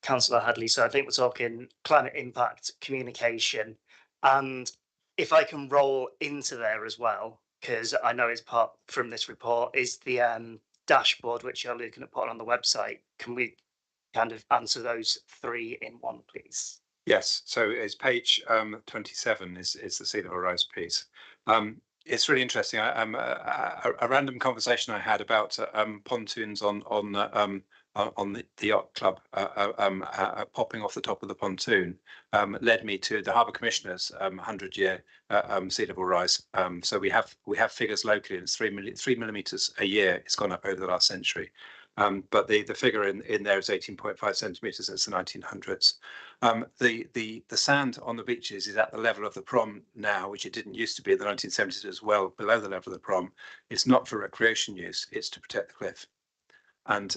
Councillor Hadley, so I think we're talking climate impact, communication, and if I can roll into there as well, because I know it's part from this report, is the dashboard which you're looking at putting on the website. Can we kind of answer those three in one, please. Yes, so it's page 27 is the sea level rise piece. It's really interesting. A random conversation I had about pontoons on the yacht club popping off the top of the pontoon led me to the Harbour Commissioner's 100-year sea level rise. So we have figures locally, and it's 3 millimeters a year. It's gone up over the last century. But the figure in there is 18.5 centimeters. It's the 1900s. The sand on the beaches is at the level of the prom now, which it didn't used to be in the 1970s as well, below the level of the prom. It's not for recreation use, it's to protect the cliff. And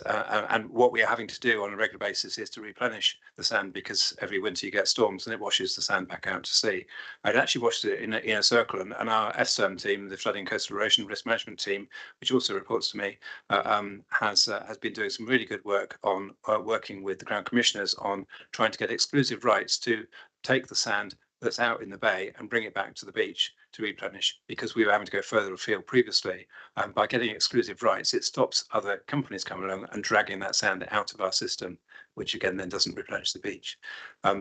what we are having to do on a regular basis is to replenish the sand, because every winter you get storms and it washes the sand back out to sea. I'd actually washed it in a circle, and our FSERM team, the Flooding Coastal Erosion Risk Management team, which also reports to me, has been doing some really good work on working with the Crown Commissioners on trying to get exclusive rights to take the sand that's out in the bay and bring it back to the beach to replenish, because we were having to go further afield previously. By getting exclusive rights, it stops other companies coming along and dragging that sand out of our system, which again then doesn't replenish the beach.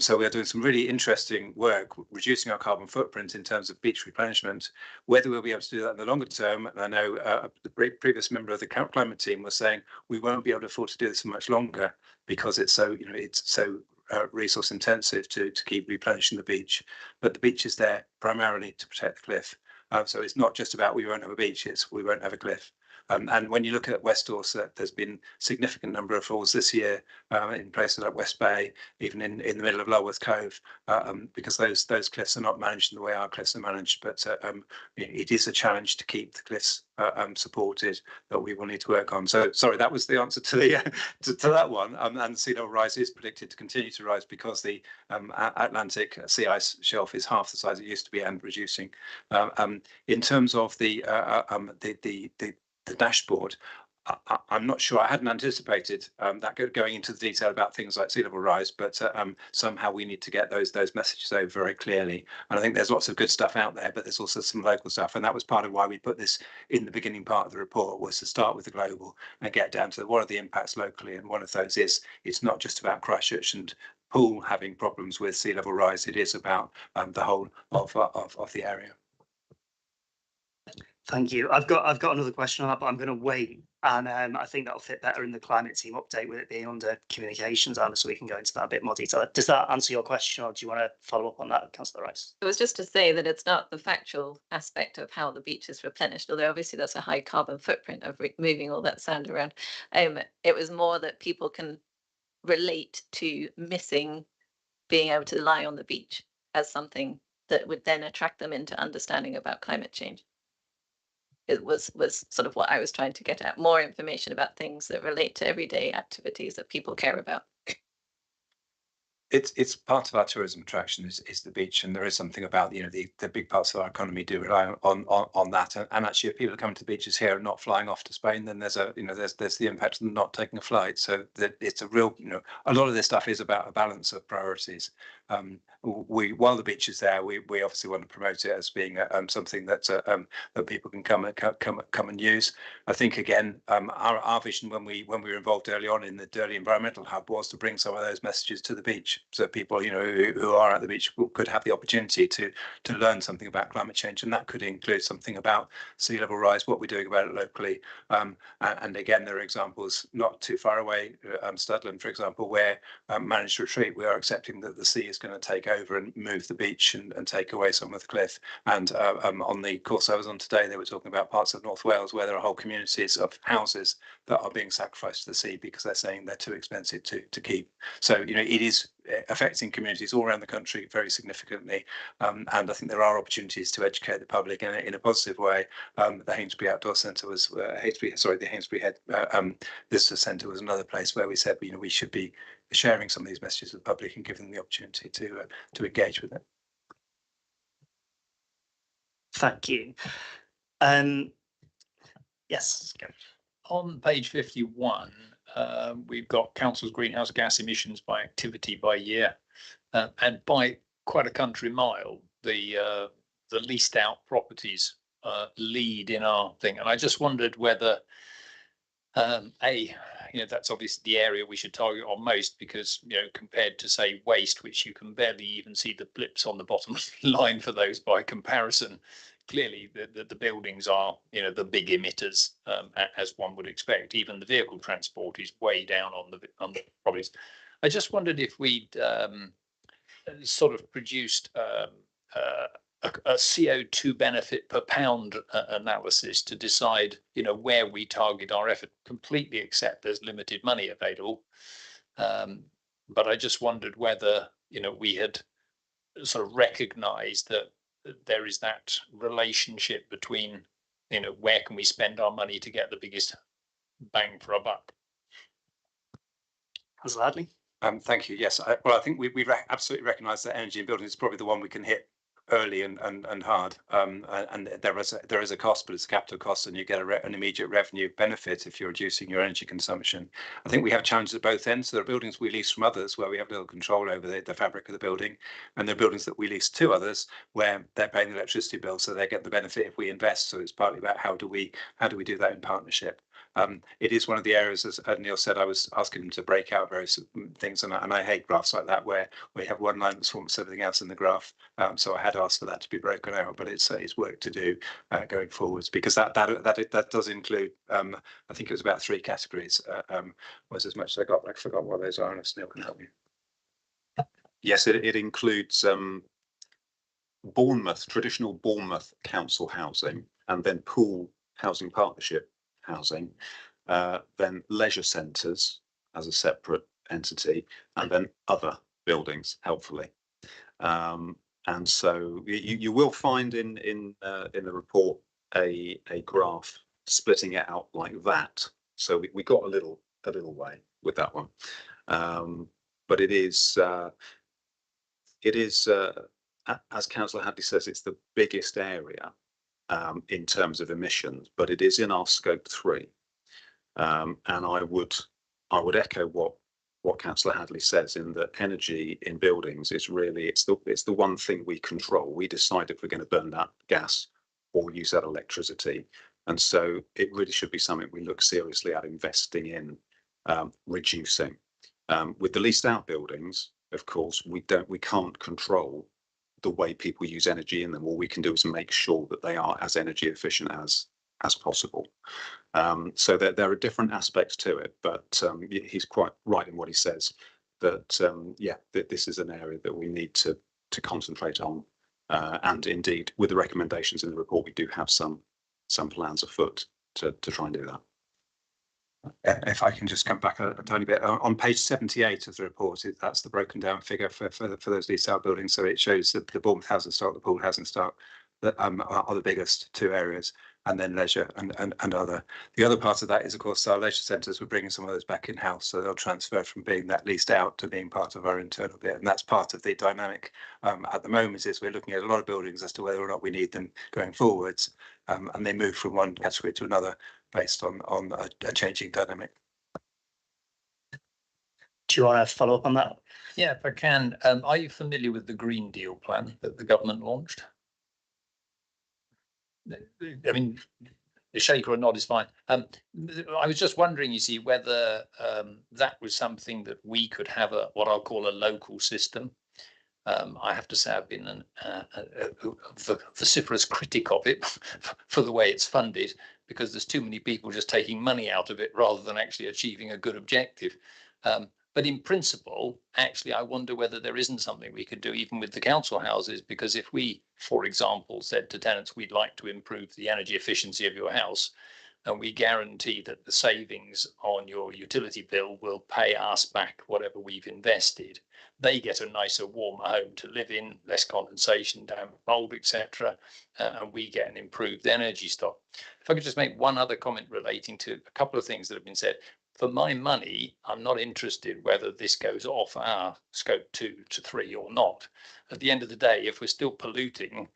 So we are doing some really interesting work, reducing our carbon footprint in terms of beach replenishment. Whether we'll be able to do that in the longer term, and I know the previous member of the climate team was saying we won't be able to afford to do this for much longer, because it's so, it's so resource intensive to keep replenishing the beach. But the beach is there primarily to protect the cliff. So it's not just about we won't have a beach, it's we won't have a cliff. And when you look at West Dorset, there's been significant number of falls this year in places like West Bay, even in the middle of Lulworth Cove, because those cliffs are not managed in the way our cliffs are managed. But it is a challenge to keep the cliffs supported that we will need to work on. So sorry, that was the answer to the to that one. And sea level rise is predicted to continue to rise because the Atlantic sea ice shelf is half the size it used to be and reducing. In terms of the dashboard, I'm not sure. I hadn't anticipated that going into the detail about things like sea level rise, but somehow we need to get those messages over very clearly. And I think there's lots of good stuff out there, but there's also some local stuff, and that was part of why we put this in the beginning part of the report, was to start with the global and get down to what are the impacts locally. And one of those is it's not just about Christchurch and Poole having problems with sea level rise. It is about the whole of the area. Thank you. I've got another question on that, but I'm going to wait, and I think that'll fit better in the climate team update with it being under communications, Anna, so we can go into that a bit more detail. Does that answer your question, or do you want to follow up on that, Councillor Rice? It was just to say that it's not the factual aspect of how the beach is replenished, although obviously that's a high carbon footprint of moving all that sand around. It was more that people can relate to missing being able to lie on the beach as something that would then attract them into understanding about climate change. It was sort of what I was trying to get at, more information about things that relate to everyday activities that people care about. It's part of our tourism attraction is the beach, and there is something about the big parts of our economy do rely on that. And actually, if people are coming to the beaches here and not flying off to Spain, then there's the impact of them not taking a flight. So that it's a real a lot of this stuff is about a balance of priorities. While the beach is there, we obviously want to promote it as being something that people can come and use. I think again, our vision when we were involved early on in the Durley Environmental Hub was to bring some of those messages to the beach, so that people who are at the beach could have the opportunity to learn something about climate change, and that could include something about sea level rise, what we're doing about it locally. And again, there are examples not too far away, Studland, for example, where managed retreat, we are accepting that the sea is going to take over and move the beach and take away some of the cliff. And on the course I was on today, they were talking about parts of North Wales where there are whole communities of houses that are being sacrificed to the sea because they're saying they're too expensive to keep. So it is affecting communities all around the country very significantly, and I think there are opportunities to educate the public in a positive way. The Hainsbury Outdoor Centre was the Hainsbury Head Visitor Centre was another place where we said we should be sharing some of these messages with the public and giving them the opportunity to engage with it. Thank you. Yes. Go. On page 51, we've got council's greenhouse gas emissions by activity by year, and by quite a country mile, the leased out properties lead in our thing. And I just wondered whether that's obviously the area we should target on most, because compared to say waste, which you can barely even see the blips on the bottom line for those by comparison, clearly the buildings are the big emitters, as one would expect. Even the vehicle transport is way down on the properties. I just wondered if we'd sort of produced a CO2 benefit per pound analysis to decide, where we target our effort. Completely accept there's limited money available, but I just wondered whether we had sort of recognised that there is that relationship between where can we spend our money to get the biggest bang for our buck. Councillor Hadley. Thank you. Yes, I think we absolutely recognise that energy in buildings is probably the one we can hit early and hard, and there is a cost, but it's a capital cost, and you get an immediate revenue benefit if you're reducing your energy consumption. I think we have challenges at both ends. There are buildings we lease from others where we have little control over the fabric of the building, and there are buildings that we lease to others where they're paying the electricity bill, so they get the benefit if we invest. So it's partly about how do we do that in partnership. It is one of the areas, as Neil said, I was asking him to break out various things, and I hate graphs like that where we have one line that swamps everything else in the graph. So I had asked for that to be broken out, but it's work to do going forwards, because that does include, I think it was about 3 categories. Was as much as I got, but I forgot what those are, unless Neil can help me. Yes, it includes traditional Bournemouth council housing, and then pool housing partnership housing, then leisure centres as a separate entity, and then other buildings, helpfully. And so you will find in the report a graph splitting it out like that. So we got a little way with that one, but it is as Councillor Hadley says, it's the biggest area in terms of emissions, but it is in our scope 3, and I would echo what Councillor Hadley says, in that energy in buildings is really it's the one thing we control. We decide if we're going to burn that gas or use that electricity, and so it really should be something we look seriously at investing in, reducing. With the leased out buildings, of course, we can't control the way people use energy in them. All we can do is make sure that they are as energy efficient as possible. So there are different aspects to it, but he's quite right in what he says, that this is an area that we need to concentrate on, and indeed with the recommendations in the report we do have some plans afoot to try and do that. If I can just come back a tiny bit, on page 78 of the report, that's the broken down figure for those leased out buildings. So it shows that the Bournemouth housing stock, the pool housing stock, that are the biggest 2 areas, and then leisure and other. The other part of that is, of course, our leisure centres. We're bringing some of those back in house, so they'll transfer from being that leased out to being part of our internal bit, and that's part of the dynamic at the moment. Is we're looking at a lot of buildings as to whether or not we need them going forwards, and they move from one category to another based on a changing dynamic. Do you want to follow up on that? Yeah, if I can. Are you familiar with the Green Deal plan that the government launched? I mean, a shake or a nod is fine. I was just wondering, you see, whether that was something that we could have what I'll call a local system. I have to say I've been a vociferous critic of it for the way it's funded, because there's too many people just taking money out of it rather than actually achieving a good objective. But in principle, actually, I wonder whether there isn't something we could do even with the council houses, because if we, for example, said to tenants, we'd like to improve the energy efficiency of your house, and we guarantee that the savings on your utility bill will pay us back whatever we've invested, they get a nicer, warmer home to live in, less condensation, damp, mold, etc., and we get an improved energy stock. If I could just make one other comment relating to a couple of things that have been said. For my money, I'm not interested whether this goes off our scope 2 to 3 or not. At the end of the day, if we're still polluting,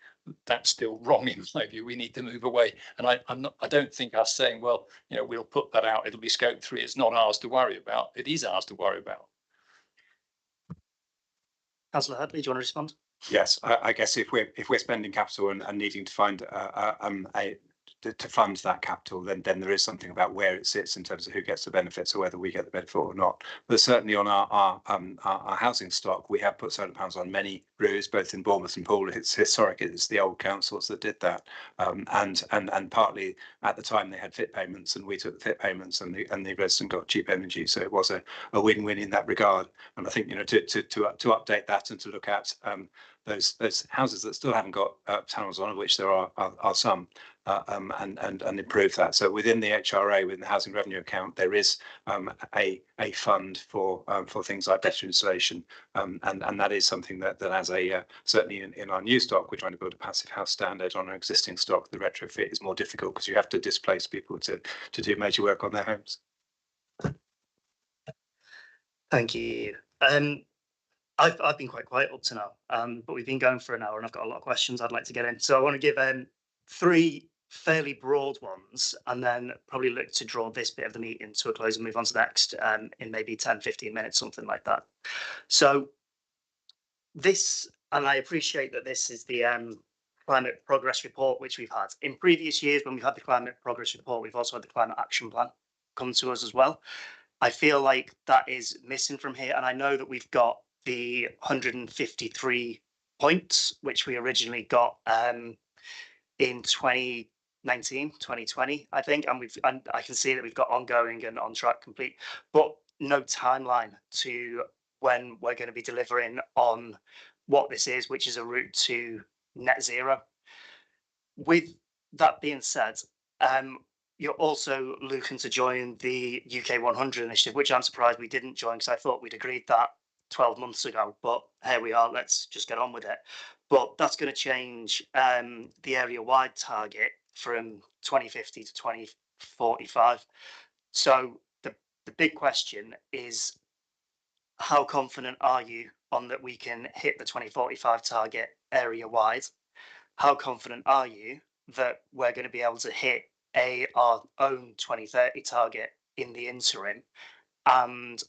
that's still wrong in my view. We need to move away. And I don't think us saying, well, we'll put that out, it'll be scope 3, it's not ours to worry about. It is ours to worry about. Councillor Hadley, do you want to respond? Yes, I guess if we're spending capital and needing to find to fund that capital, then there is something about where it sits in terms of who gets the benefits or whether we get the benefit or not. But certainly on our housing stock, we have put solar panels on many roofs, both in Bournemouth and Poole. It's historic. It's the old councils that did that, and partly at the time they had fit payments, and we took the fit payments, and the resident got cheap energy. So it was a win-win in that regard. And I think, you know, to update that and to look at those houses that still haven't got panels on, of which there are some, and improve that. So within the HRA, within the housing revenue account, there is a fund for things like better insulation, and that is something that as a certainly in our new stock, we're trying to build a passive house standard. On our existing stock, the retrofit is more difficult because you have to displace people to do major work on their homes. Thank you. I've been quite quiet up to now, but we've been going for an hour and I've got a lot of questions I'd like to get in. So I want to give 3 fairly broad ones, and then probably look to draw this bit of the meeting to a close and move on to the next in maybe 10-15 minutes, something like that. So this, and I appreciate that this is the climate progress report which we've had. In previous years, when we've had the climate progress report, we've also had the climate action plan come to us as well. I feel like that is missing from here, and I know that we've got the 153 points, which we originally got in 2019, 2020, I think, and I can see that we've got ongoing and on track complete, but no timeline to when we're going to be delivering on what this is, which is a route to net zero. With that being said, you're also looking to join the UK 100 initiative, which I'm surprised we didn't join, because I thought we'd agreed that 12 months ago, but here we are, let's just get on with it. But that's going to change the area-wide target from 2050 to 2045. So the big question is, how confident are you on that we can hit the 2045 target area-wide? How confident are you that we're going to be able to hit our own 2030 target in the interim? And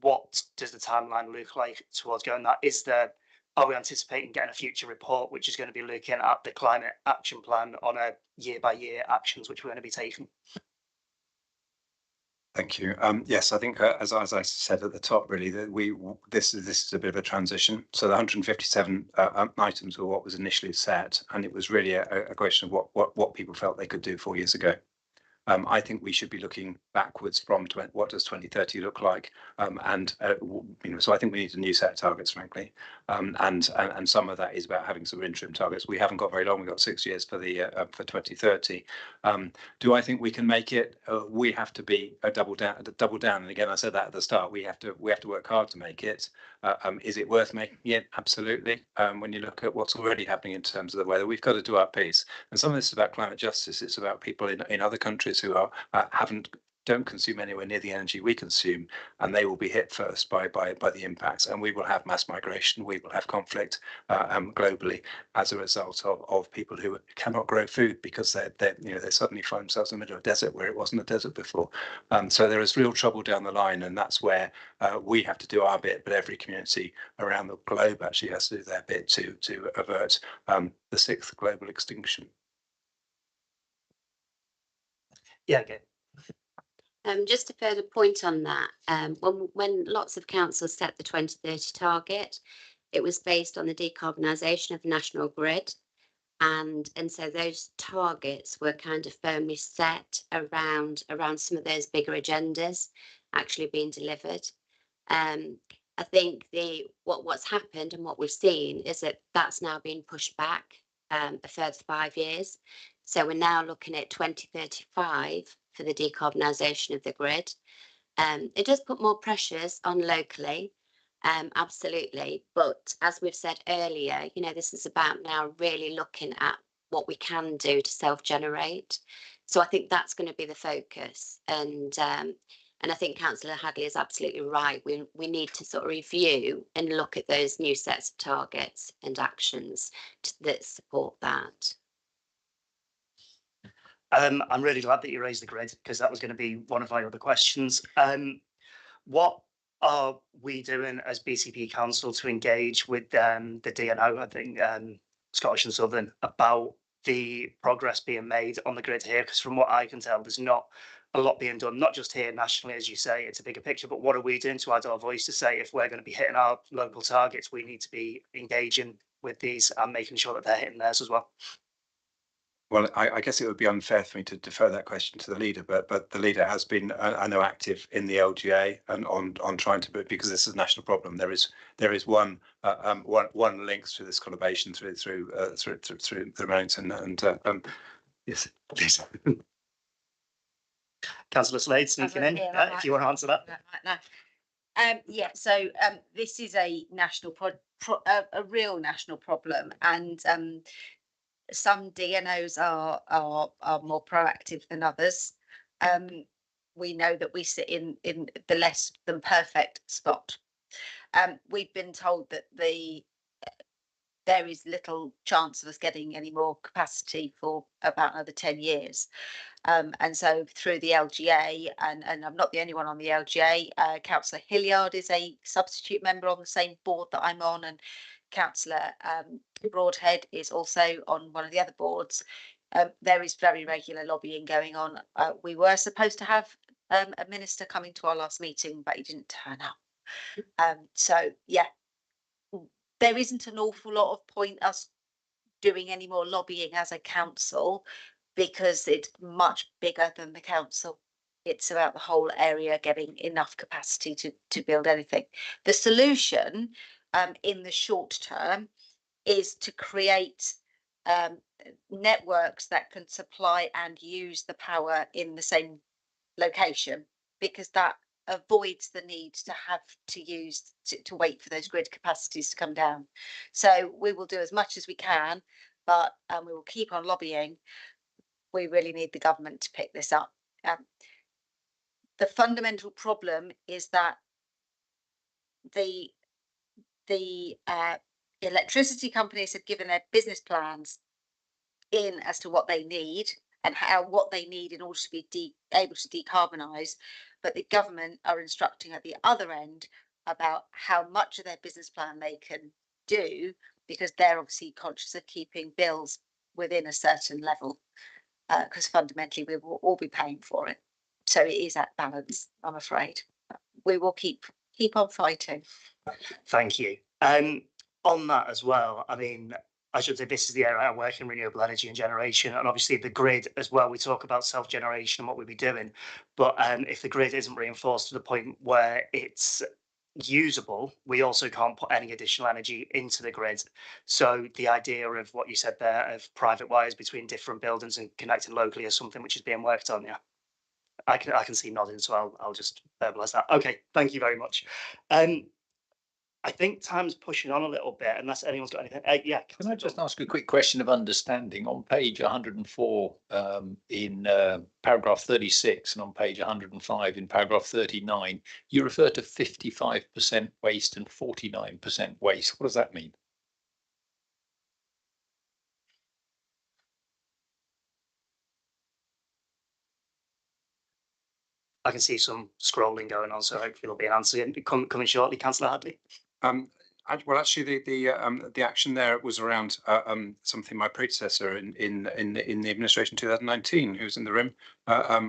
what does the timeline look like towards going that? Are we anticipating getting a future report which is going to be looking at the climate action plan on a year-by-year actions which we're going to be taking? Thank you. Yes, I think as I said at the top, really, that this is a bit of a transition. So the 157 items were what was initially set, and it was really a question of what people felt they could do 4 years ago. I think we should be looking backwards from what does 2030 look like, so I think we need a new set of targets, frankly, and some of that is about having some interim targets. We haven't got very long; we've got 6 years for 2030. Do I think we can make it? We have to be double down. And again, I said that at the start. We have to work hard to make it. Is it worth making it? Absolutely. When you look at what's already happening in terms of the weather, we've got to do our piece. And some of this is about climate justice. It's about people in other countries who don't consume anywhere near the energy we consume, and they will be hit first by the impacts. And we will have mass migration. We will have conflict globally as a result of people who cannot grow food because they suddenly find themselves in the middle of a desert where it wasn't a desert before. So there is real trouble down the line, and that's where we have to do our bit. But every community around the globe actually has to do their bit to avert the 6th global extinction. Yeah, okay. Just a further point on that, when lots of councils set the 2030 target, it was based on the decarbonisation of the national grid. And so those targets were kind of firmly set around some of those bigger agendas actually being delivered. I think what's happened and what we've seen is that that's now been pushed back a further 5 years. So we're now looking at 2035 for the decarbonisation of the grid. It does put more pressures on locally, absolutely. But as we've said earlier, this is about now really looking at what we can do to self-generate. So I think that's going to be the focus. And I think Councillor Hadley is absolutely right. We need to sort of review and look at those new sets of targets and actions that support that. I'm really glad that you raised the grid, because that was going to be one of my other questions. What are we doing as BCP Council to engage with the DNO, I think Scottish and Southern, about the progress being made on the grid here? Because from what I can tell, there's not a lot being done, not just here nationally, as you say, it's a bigger picture, but what are we doing to add our voice to say if we're going to be hitting our local targets, we need to be engaging with these and making sure that they're hitting theirs as well? Well, I guess it would be unfair for me to defer that question to the leader, but the leader has been, I know, active in the LGA and on trying to, because this is a national problem. There is one link through this collaboration through the mountain, and yes, please. Councillor Slade sneaking in, if you want to answer that. Yeah, so this is a national a real national problem, and some DNOs are more proactive than others. We know that we sit in the less than perfect spot. We've been told that there is little chance of us getting any more capacity for about another 10 years. And so through the LGA, and I'm not the only one on the LGA, Councillor Hilliard is a substitute member on the same board that I'm on, and Councillor Broadhead is also on one of the other boards. There is very regular lobbying going on. We were supposed to have a minister coming to our last meeting, but he didn't turn up. So yeah, there isn't an awful lot of point us doing any more lobbying as a council, because it's much bigger than the council. It's about the whole area getting enough capacity to build anything. The solution in the short term is to create networks that can supply and use the power in the same location, because that avoids the need to have to wait for those grid capacities to come down. So we will do as much as we can, but we will keep on lobbying. We really need the government to pick this up. The fundamental problem is that the electricity companies have given their business plans in as to what they need and what they need in order to be able to decarbonise, but the government are instructing at the other end about how much of their business plan they can do, because they're obviously conscious of keeping bills within a certain level, because fundamentally we will all be paying for it. So it is at balance, I'm afraid. We will keep on fighting. Thank you. On that as well, I mean, I should say this is the area I work in, renewable energy and generation, and obviously the grid as well. We talk about self-generation and what we'd be doing, but if the grid isn't reinforced to the point where it's usable, we also can't put any additional energy into the grid. So the idea of what you said there of private wires between different buildings and connecting locally is something which is being worked on. Yeah, I can see nodding, so I'll just verbalise that. Okay, thank you very much. I think time's pushing on a little bit, unless anyone's got anything. Yeah. Can I just ask a quick question of understanding? On page 104 in paragraph 36 and on page 105 in paragraph 39, you refer to 55% waste and 49% waste. What does that mean? I can see some scrolling going on, so hopefully there'll be an answer coming shortly. Councillor Hadley. Well, actually, the action there was around something my predecessor in the administration 2019, who was in the room,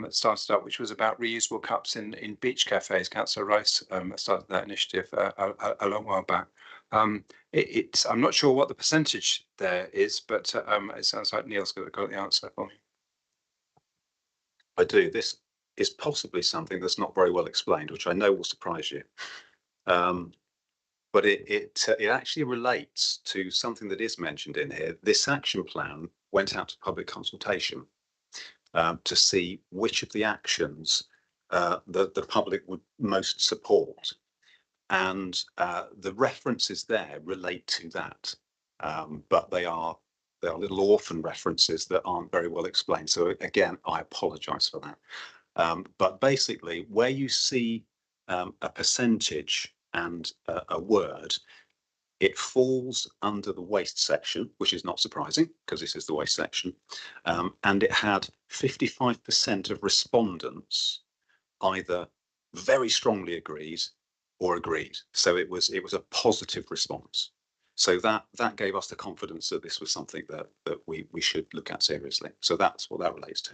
started up, which was about reusable cups in beach cafes. Councillor Rice started that initiative a long while back. I'm not sure what the percentage there is, but it sounds like Neil's got the answer for me. I do. This is possibly something that's not very well explained, which I know will surprise you. But it actually relates to something that is mentioned in here. This action plan went out to public consultation to see which of the actions the public would most support. And the references there relate to that, but they are little orphan references that aren't very well explained. So again, I apologise for that. But basically, where you see a percentage and a word, it falls under the waste section, which is not surprising because this is the waste section. And it had 55% of respondents either very strongly agreed or agreed. So it was a positive response. So that gave us the confidence that this was something that we should look at seriously. So that's what that relates to.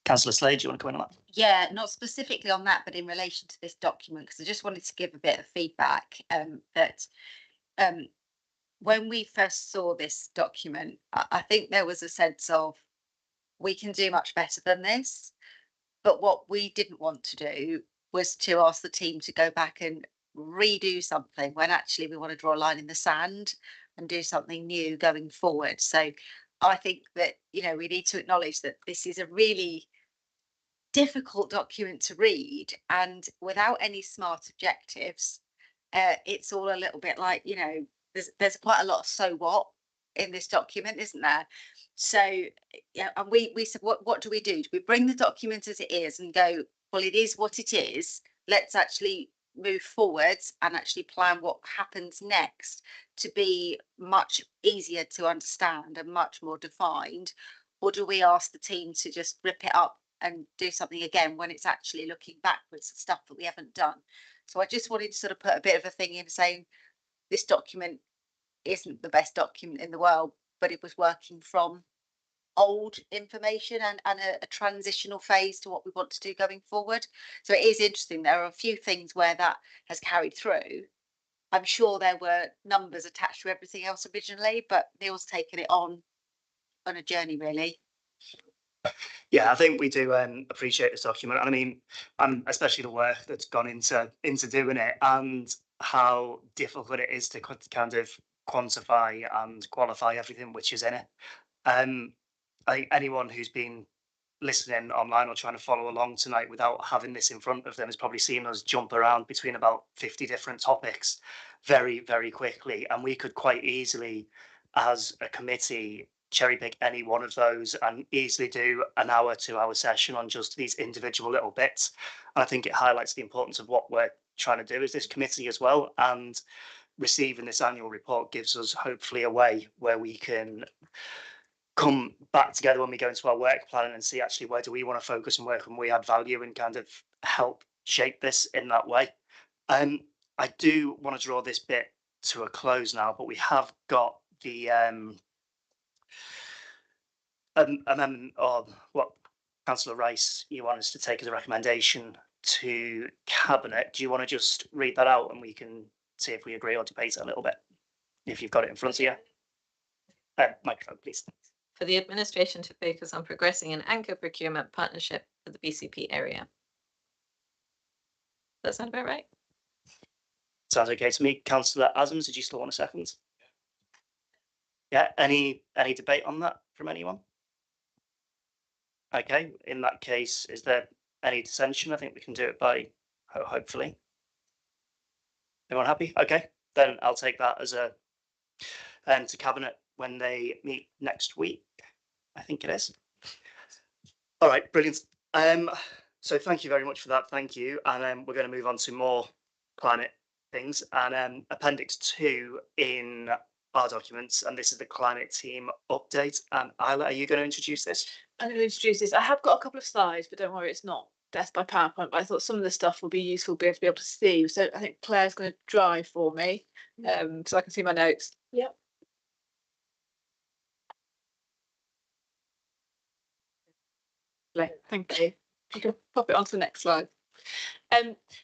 Councillor Slade, do you want to comment on that? Yeah, not specifically on that, but in relation to this document, because I just wanted to give a bit of feedback that when we first saw this document, I think there was a sense of we can do much better than this. But what we didn't want to do was to ask the team to go back and redo something when actually we want to draw a line in the sand and do something new going forward. So I think that, you know, we need to acknowledge that this is a really difficult document to read, and without any smart objectives, it's all a little bit like, you know, there's quite a lot of so what in this document, isn't there? So yeah, and we said, what do? Do we bring the document as it is and go, well, it is what it is, let's actually move forwards and actually plan what happens next to be much easier to understand and much more defined? Or do we ask the team to just rip it up and do something again when it's actually looking backwards at stuff that we haven't done? So I just wanted to sort of put a bit of a thing in saying this document isn't the best document in the world, but it was working from old information and a transitional phase to what we want to do going forward. So it is interesting. There are a few things where that has carried through. I'm sure there were numbers attached to everything else originally, but Neil's taken it on a journey, really. Yeah, I think we do appreciate this document. And I mean, especially the work that's gone into doing it and how difficult it is to kind of quantify and qualify everything which is in it. I think anyone who's been listening online or trying to follow along tonight without having this in front of them has probably seen us jump around between about 50 different topics very, very quickly. And we could quite easily, as a committee, cherry pick any one of those and easily do an hour, 2-hour session on just these individual little bits. And I think it highlights the importance of what we're trying to do as this committee as well. And receiving this annual report gives us hopefully a way where we can come back together when we go into our work planning and see actually where do we want to focus and where can we add value and kind of help shape this in that way. I do want to draw this bit to a close now, but we have got the amendment of what Councillor Rice, you want us to take as a recommendation to Cabinet. Do you want to just read that out and we can see if we agree or debate it a little bit, if you've got it in front of you? Microphone, please. For the administration to focus on progressing an anchor procurement partnership for the BCP area. Does that sound about right? Sounds okay to me. Councillor Adams, did you still want a second? Yeah, any debate on that from anyone? Okay, in that case, is there any dissension? I think we can do it by hopefully. Everyone happy? Okay, then I'll take that as a to Cabinet when they meet next week. I think it is. All right, brilliant. So thank you very much for that. Thank you. And we're going to move on to more climate things. And Appendix 2 in our documents, and this is the climate team update. And Isla, are you going to introduce this? I'm going to introduce this. I have got a couple of slides, but don't worry, it's not death by PowerPoint. But I thought some of the stuff would be useful to be able to see. So I think Claire's going to drive for me, so I can see my notes. Yep. Thank you. You can pop it onto the next slide.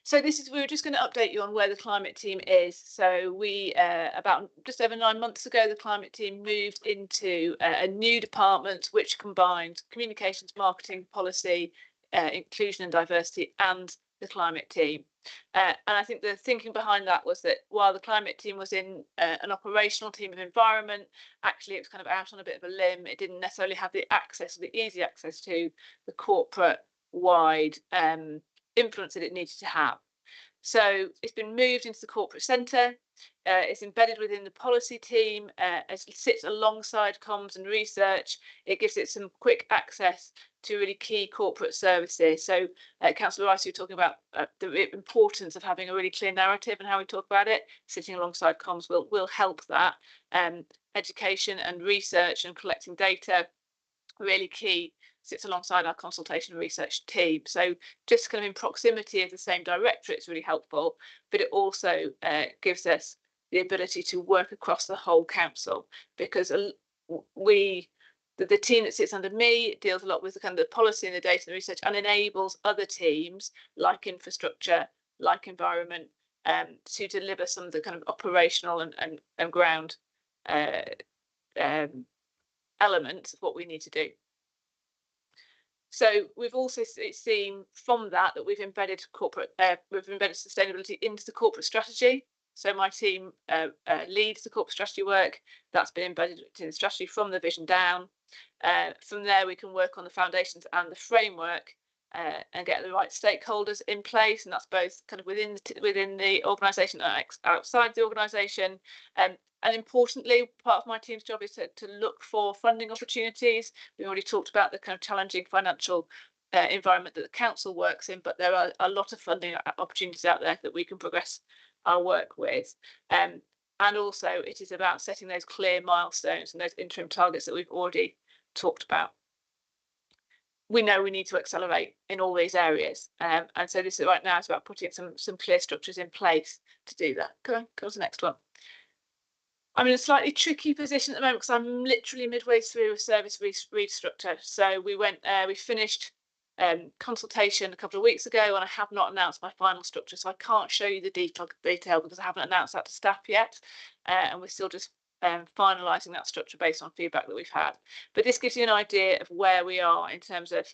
So we were just going to update you on where the climate team is. So we about just over 9 months ago, the climate team moved into a new department which combined communications, marketing, policy, inclusion and diversity, and the climate team. And I think the thinking behind that was that while the climate team was in an operational team of environment, actually it was kind of out on a bit of a limb. It didn't necessarily have the access, the easy access to the corporate wide influence that it needed to have. So it's been moved into the corporate centre. It's embedded within the policy team. It sits alongside comms and research. It gives it some quick access to really key corporate services. So Councillor Rice, you were talking about the importance of having a really clear narrative and how we talk about it. Sitting alongside comms will help that. Education and research and collecting data, really key, sits alongside our consultation and research team. So just kind of in proximity of the same directorate is really helpful, but it also gives us the ability to work across the whole council, because the team that sits under me deals a lot with the kind of the policy and the data and the research, and enables other teams like infrastructure, like environment, to deliver some of the kind of operational and ground elements of what we need to do. So we've also seen from that we've embedded sustainability into the corporate strategy. So my team leads the corporate strategy work. That's been embedded in the strategy from the vision down. From there, we can work on the foundations and the framework and get the right stakeholders in place, and that's both kind of within the organisation and outside the organisation. And importantly, part of my team's job is to look for funding opportunities. We already talked about the kind of challenging financial environment that the council works in, but there are a lot of funding opportunities out there that we can progress our work with. And also it is about setting those clear milestones and those interim targets that we've already talked about. We know we need to accelerate in all these areas, and so this is right now is about putting some clear structures in place to do that. Go to the next one. I'm in a slightly tricky position at the moment because I'm literally midway through a service restructure. So we finished consultation a couple of weeks ago, and I have not announced my final structure, so I can't show you the detail because I haven't announced that to staff yet, and we're still just finalising that structure based on feedback that we've had. But this gives you an idea of where we are in terms of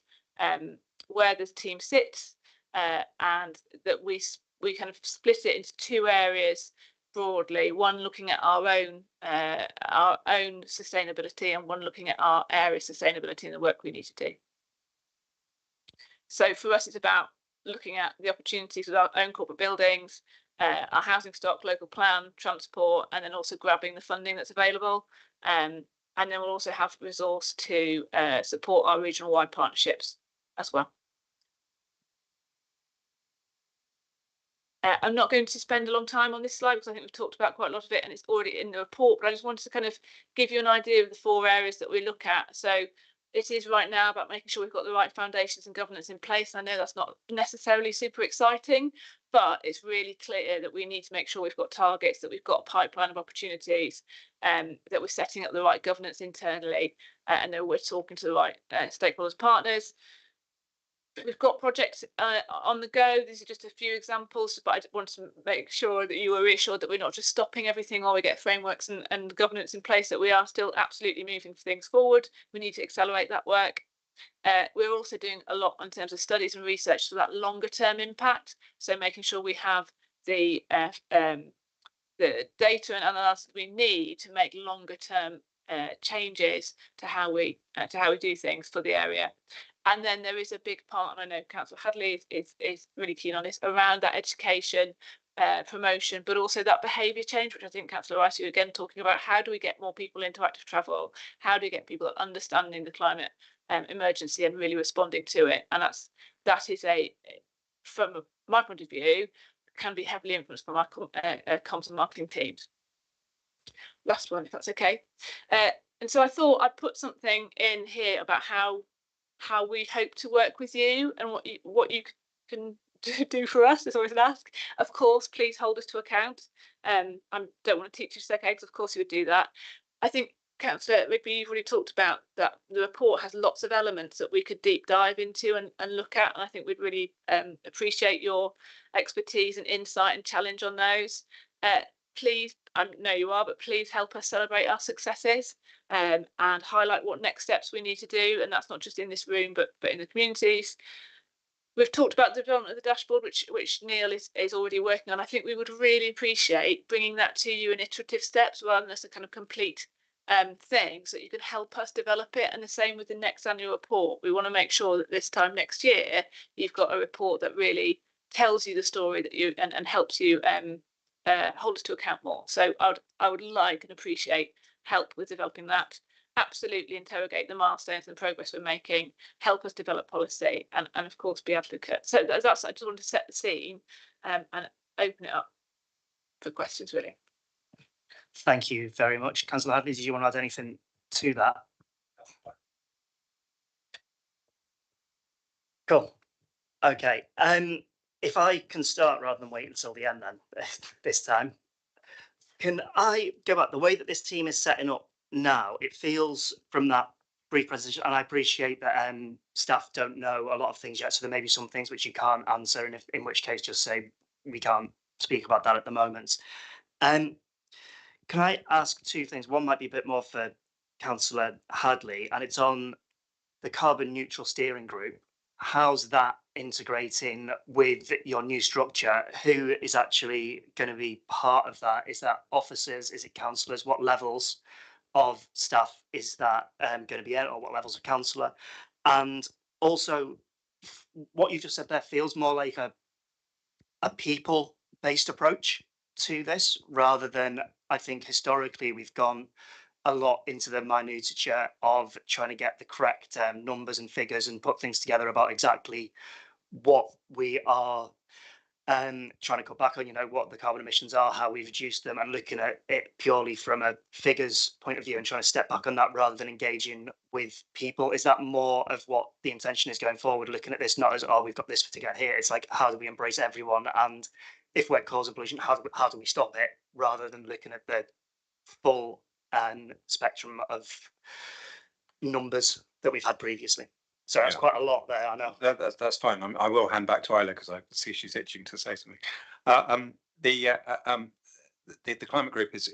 where the team sits, and that we kind of split it into two areas broadly, one looking at our own sustainability and one looking at our area sustainability and the work we need to do. So for us, it's about looking at the opportunities with our own corporate buildings, our housing stock, local plan, transport, and then also grabbing the funding that's available. And then we'll also have resource to support our regional wide partnerships as well. I'm not going to spend a long time on this slide because I think we've talked about quite a lot of it and it's already in the report, but I just wanted to kind of give you an idea of the 4 areas that we look at. So it is right now about making sure we've got the right foundations and governance in place. I know that's not necessarily super exciting, but it's really clear that we need to make sure we've got targets, that we've got a pipeline of opportunities, that we're setting up the right governance internally, and that we're talking to the right stakeholders, partners. We've got projects on the go. These are just a few examples, but I want to make sure that you are reassured that we're not just stopping everything or we get frameworks and governance in place, that we are still absolutely moving things forward. We need to accelerate that work. We're also doing a lot in terms of studies and research for that longer term impact. So making sure we have the data and analysis we need to make longer term changes to how we do things for the area. And then there is a big part, and I know Councillor Hadley is really keen on this, around that education, promotion, but also that behaviour change, which I think Councillor Rice, you again talking about. How do we get more people into active travel? How do we get people understanding the climate emergency and really responding to it? And that is from my point of view, can be heavily influenced by my comms and marketing teams. Last one, if that's okay. And so I thought I'd put something in here about how we hope to work with you and what you can do for us. Is always an ask. Of course, please hold us to account. I don't want to teach you to suck eggs. Of course, you would do that. I think, Councillor Rigby, you've already talked about that the report has lots of elements that we could deep dive into and look at, and I think we'd really appreciate your expertise and insight and challenge on those. Please, I know you are, but please help us celebrate our successes and highlight what next steps we need to do. And that's not just in this room, but in the communities. We've talked about the development of the dashboard, which Neil is already working on. I think we would really appreciate bringing that to you in iterative steps rather than as a kind of complete thing, so that you can help us develop it. And the same with the next annual report. We want to make sure that this time next year, you've got a report that really tells you the story that you and helps you hold us to account more. So I would like and appreciate help with developing that. Absolutely interrogate the milestones and the progress we're making, help us develop policy, and of course be advocates. So that's, I just want to set the scene and open it up for questions, really. Thank you very much. Councillor Hadley, did you want to add anything to that? Cool. Okay. If I can start rather than wait until the end then this time. Can I go back? The way that this team is setting up now, it feels from that brief presentation, and I appreciate that staff don't know a lot of things yet, so there may be some things which you can't answer, and in which case just say we can't speak about that at the moment. Can I ask two things? One might be a bit more for Councillor Hadley, and it's on the carbon neutral steering group. How's that integrating with your new structure? Who is actually going to be part of that? Is that officers? Is it councillors? What levels of staff is that going to be in, or what levels of councillor? And also, what you just said there feels more like a people-based approach to this, rather than, I think historically we've gone a lot into the minutiae of trying to get the correct numbers and figures and put things together about exactly what we are trying to cut back on, you know, what the carbon emissions are, how we reduce them, and looking at it purely from a figures point of view and trying to step back on that rather than engaging with people. Is that more of what the intention is going forward, looking at this not as, oh, we've got this to get here? It's like, how do we embrace everyone? And if we're causing pollution, how do we stop it, rather than looking at the full spectrum of numbers that we've had previously? So that's quite a lot there, I know. That's fine. I will hand back to Isla because I see she's itching to say something. The climate group is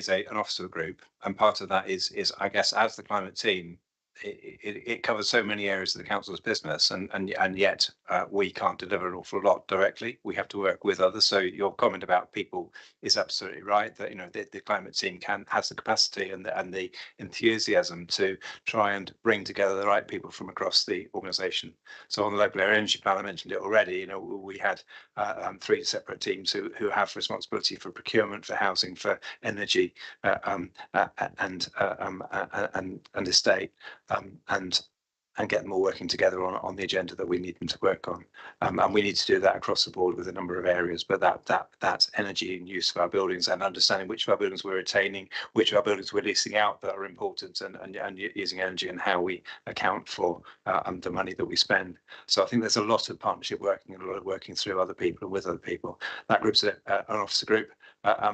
an officer group, and part of that is I guess, as the climate team, it covers so many areas of the council's business, and yet we can't deliver an awful lot directly. We have to work with others. So your comment about people is absolutely right. That, you know, the climate team has the capacity and the enthusiasm to try and bring together the right people from across the organisation. So on the local area energy plan, I mentioned it already. You know, we had 3 separate teams who have responsibility for procurement, for housing, for energy, and estate. And get them all working together on the agenda that we need them to work on, and we need to do that across the board with a number of areas. But that energy and use of our buildings, and understanding which of our buildings we're retaining, which of our buildings we're leasing out that are important, and using energy, and how we account for the money that we spend. So I think there's a lot of partnership working and a lot of working through other people and with other people. That group's an officer group.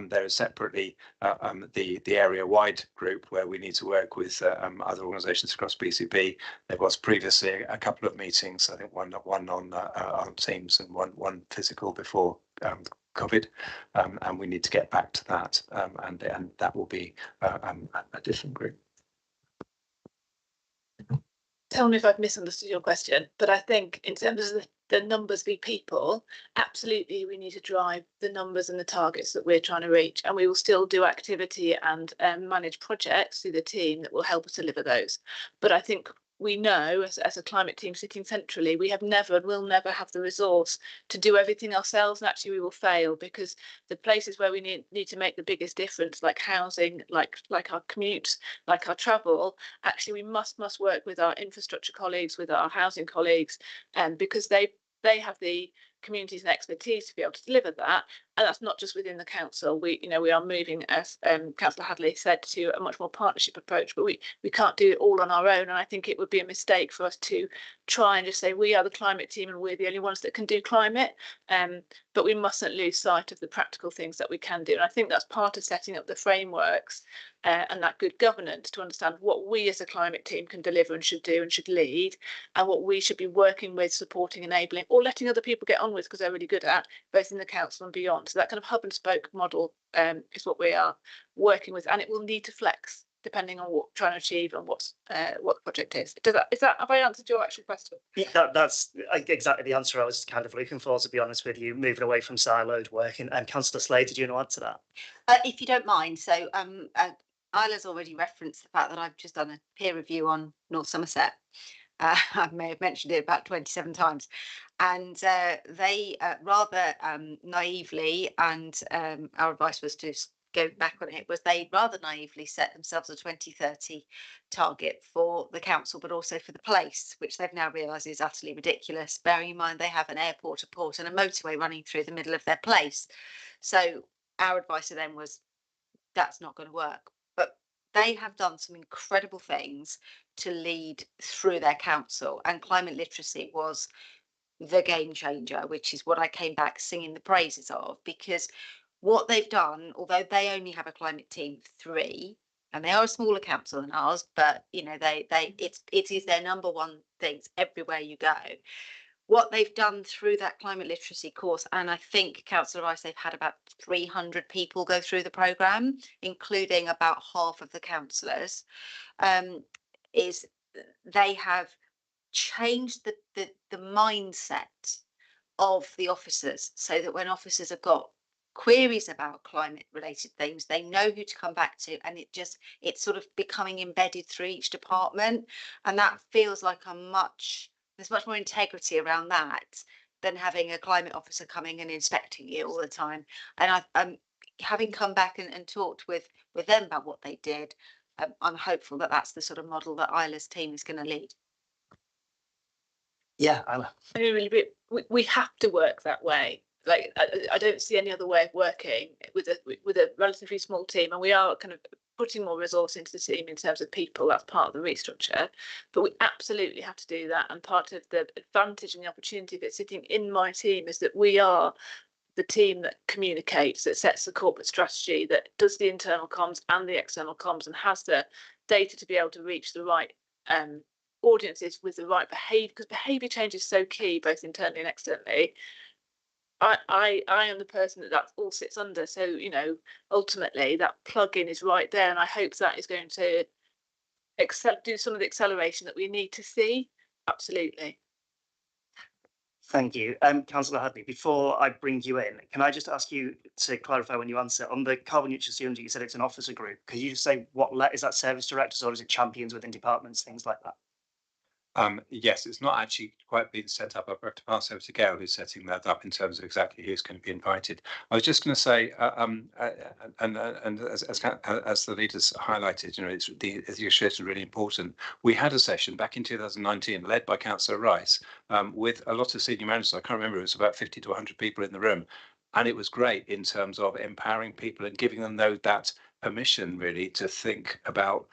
There is separately the area-wide group where we need to work with other organisations across BCP. There was previously a couple of meetings, I think one on Teams and one physical before COVID, and we need to get back to that, and that will be a different group. Tell me if I've misunderstood your question, but I think in terms of the numbers be people, absolutely we need to drive the numbers and the targets that we're trying to reach, and we will still do activity and manage projects through the team that will help us deliver those. But I think we know as a climate team sitting centrally, we have never and will never have the resource to do everything ourselves, and actually we will fail, because the places where we need to make the biggest difference, like housing, like our commutes, like our travel, actually we must work with our infrastructure colleagues, with our housing colleagues, because they have the communities and expertise to be able to deliver that. And that's not just within the council. We are moving, as Councillor Hadley said, to a much more partnership approach, but we can't do it all on our own. And I think it would be a mistake for us to try and just say we are the climate team and we're the only ones that can do climate. But we mustn't lose sight of the practical things that we can do. And I think that's part of setting up the frameworks and that good governance, to understand what we as a climate team can deliver and should do and should lead, and what we should be working with, supporting, enabling, or letting other people get on with because they're really good at, both in the council and beyond. So that kind of hub and spoke model is what we are working with, and it will need to flex depending on what we're trying to achieve and what the project is. Have I answered your actual question? Yeah, that's exactly the answer I was kind of looking for, to be honest with you, moving away from siloed work. And Councillor Slade, did you want to add to that? If you don't mind, so Isla's already referenced the fact that I've just done a peer review on North Somerset. I may have mentioned it about 27 times, and they rather naively, and our advice was to go back on it, was they rather naively set themselves a 2030 target for the council, but also for the place, which they've now realised is utterly ridiculous, bearing in mind they have an airport, a port and a motorway running through the middle of their place. So our advice to them was, that's not going to work. But they have done some incredible things to lead through their council, and climate literacy was the game changer, which is what I came back singing the praises of, because what they've done, although they only have a climate team of 3, and they are a smaller council than ours, but you know, it is their number one things everywhere you go. What they've done through that climate literacy course, and I think Councillor Rice, they've had about 300 people go through the programme, including about half of the councillors, is they have changed the mindset of the officers, so that when officers have got queries about climate related things, they know who to come back to, and it's sort of becoming embedded through each department, and that feels like there's much more integrity around that than having a climate officer coming and inspecting you all the time. And I'm having come back and talked with them about what they did. I'm hopeful that that's the sort of model that Isla's team is going to lead. Yeah, Isla. We have to work that way. Like I don't see any other way of working with a relatively small team, and we are kind of putting more resource into the team in terms of people. That's part of the restructure, but we absolutely have to do that. And part of the advantage and the opportunity of it sitting in my team is that we are the team that communicates, that sets the corporate strategy, that does the internal comms and the external comms, and has the data to be able to reach the right audiences with the right behaviour, because behaviour change is so key, both internally and externally. I am the person that all sits under. So, you know, ultimately that plug-in is right there, and I hope that is going to do some of the acceleration that we need to see. Absolutely. Thank you. Councillor Hadley, before I bring you in, can I just ask you to clarify when you answer on the carbon neutral unit? You said it's an officer group. Could you just say is that service directors, or is it champions within departments, things like that? Yes, it's not actually quite been set up. I've got to pass over to Gail, who's setting that up in terms of exactly who's going to be invited. I was just going to say, and as the leaders highlighted, you know, the issue is really important. We had a session back in 2019, led by Councillor Rice, with a lot of senior managers. I can't remember; it was about 50 to 100 people in the room, and it was great in terms of empowering people and giving them that permission, really, to think about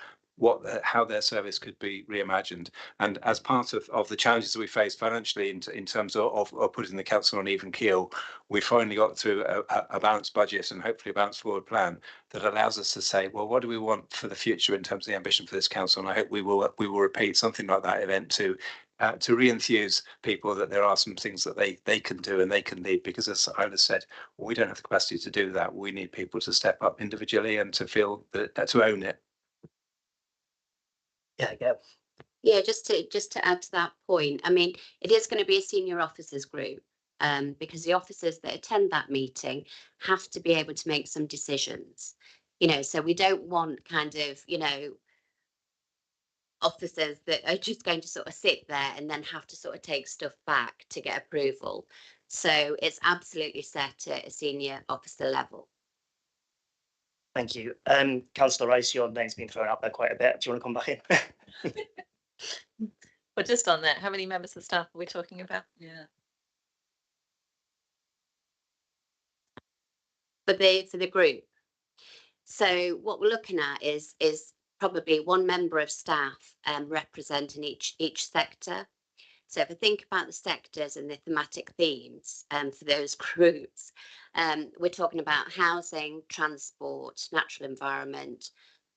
how their service could be reimagined. And as part of the challenges that we face financially in terms of putting the council on even keel, we finally got through a balanced budget and hopefully a balanced forward plan that allows us to say, well, what do we want for the future in terms of the ambition for this council? And I hope we will repeat something like that event to re-enthuse people that there are some things that they can do and they can lead, because as Isla said, we don't have the capacity to do that. We need people to step up individually and to feel that to own it. Yeah, go. Yeah, just to add to that point, I mean, it is going to be a senior officers group, because the officers that attend that meeting have to be able to make some decisions, you know, so we don't want kind of, you know, officers that are just going to sort of sit there and then have to sort of take stuff back to get approval. So it's absolutely set at a senior officer level. Thank you. Councillor Rice, your name's been thrown out there quite a bit. Do you want to come back in? Well, just on that, how many members of staff are we talking about? Yeah. For the group. So what we're looking at is probably one member of staff representing each sector. So if we think about the sectors and the thematic themes for those groups, we're talking about housing, transport, natural environment,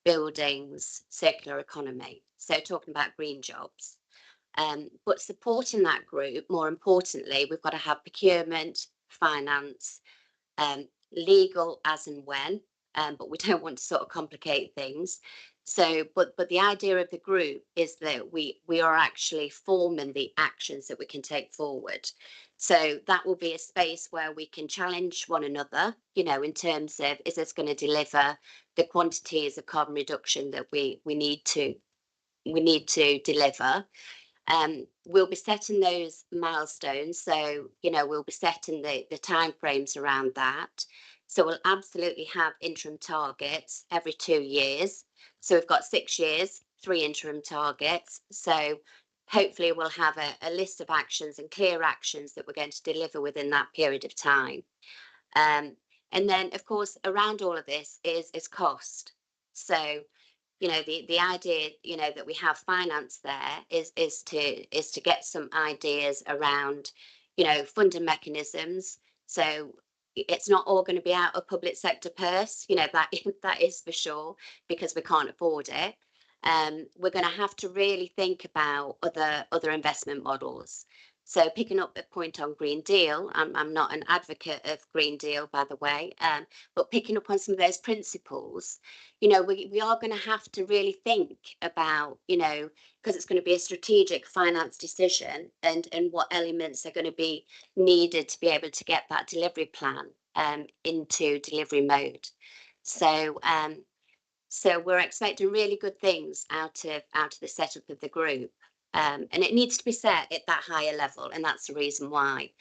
buildings, circular economy. So talking about green jobs. But supporting that group, more importantly, we've got to have procurement, finance, legal as and when, but we don't want to sort of complicate things. So, but the idea of the group is that we are actually forming the actions that we can take forward. So that will be a space where we can challenge one another, you know, in terms of, is this going to deliver the quantities of carbon reduction that we need to deliver? We'll be setting those milestones. So, you know, we'll be setting the timeframes around that. So we'll absolutely have interim targets every 2 years. So we've got 6 years, 3 interim targets. So hopefully we'll have a list of actions and clear actions that we're going to deliver within that period of time. And then, of course, around all of this is cost. So, you know, the idea, you know, that we have finance there is to get some ideas around, you know, funding mechanisms. So it's not all going to be out of public sector purse, you know, that is for sure, because we can't afford it. We're going to have to really think about other investment models. So picking up the point on Green Deal, I'm not an advocate of Green Deal, by the way, but picking up on some of those principles, you know, we are going to have to really think about, you know, because it's going to be a strategic finance decision, and what elements are going to be needed to be able to get that delivery plan into delivery mode. So so we're expecting really good things out of the setup of the group. And it needs to be set at that higher level, and that's the reason why.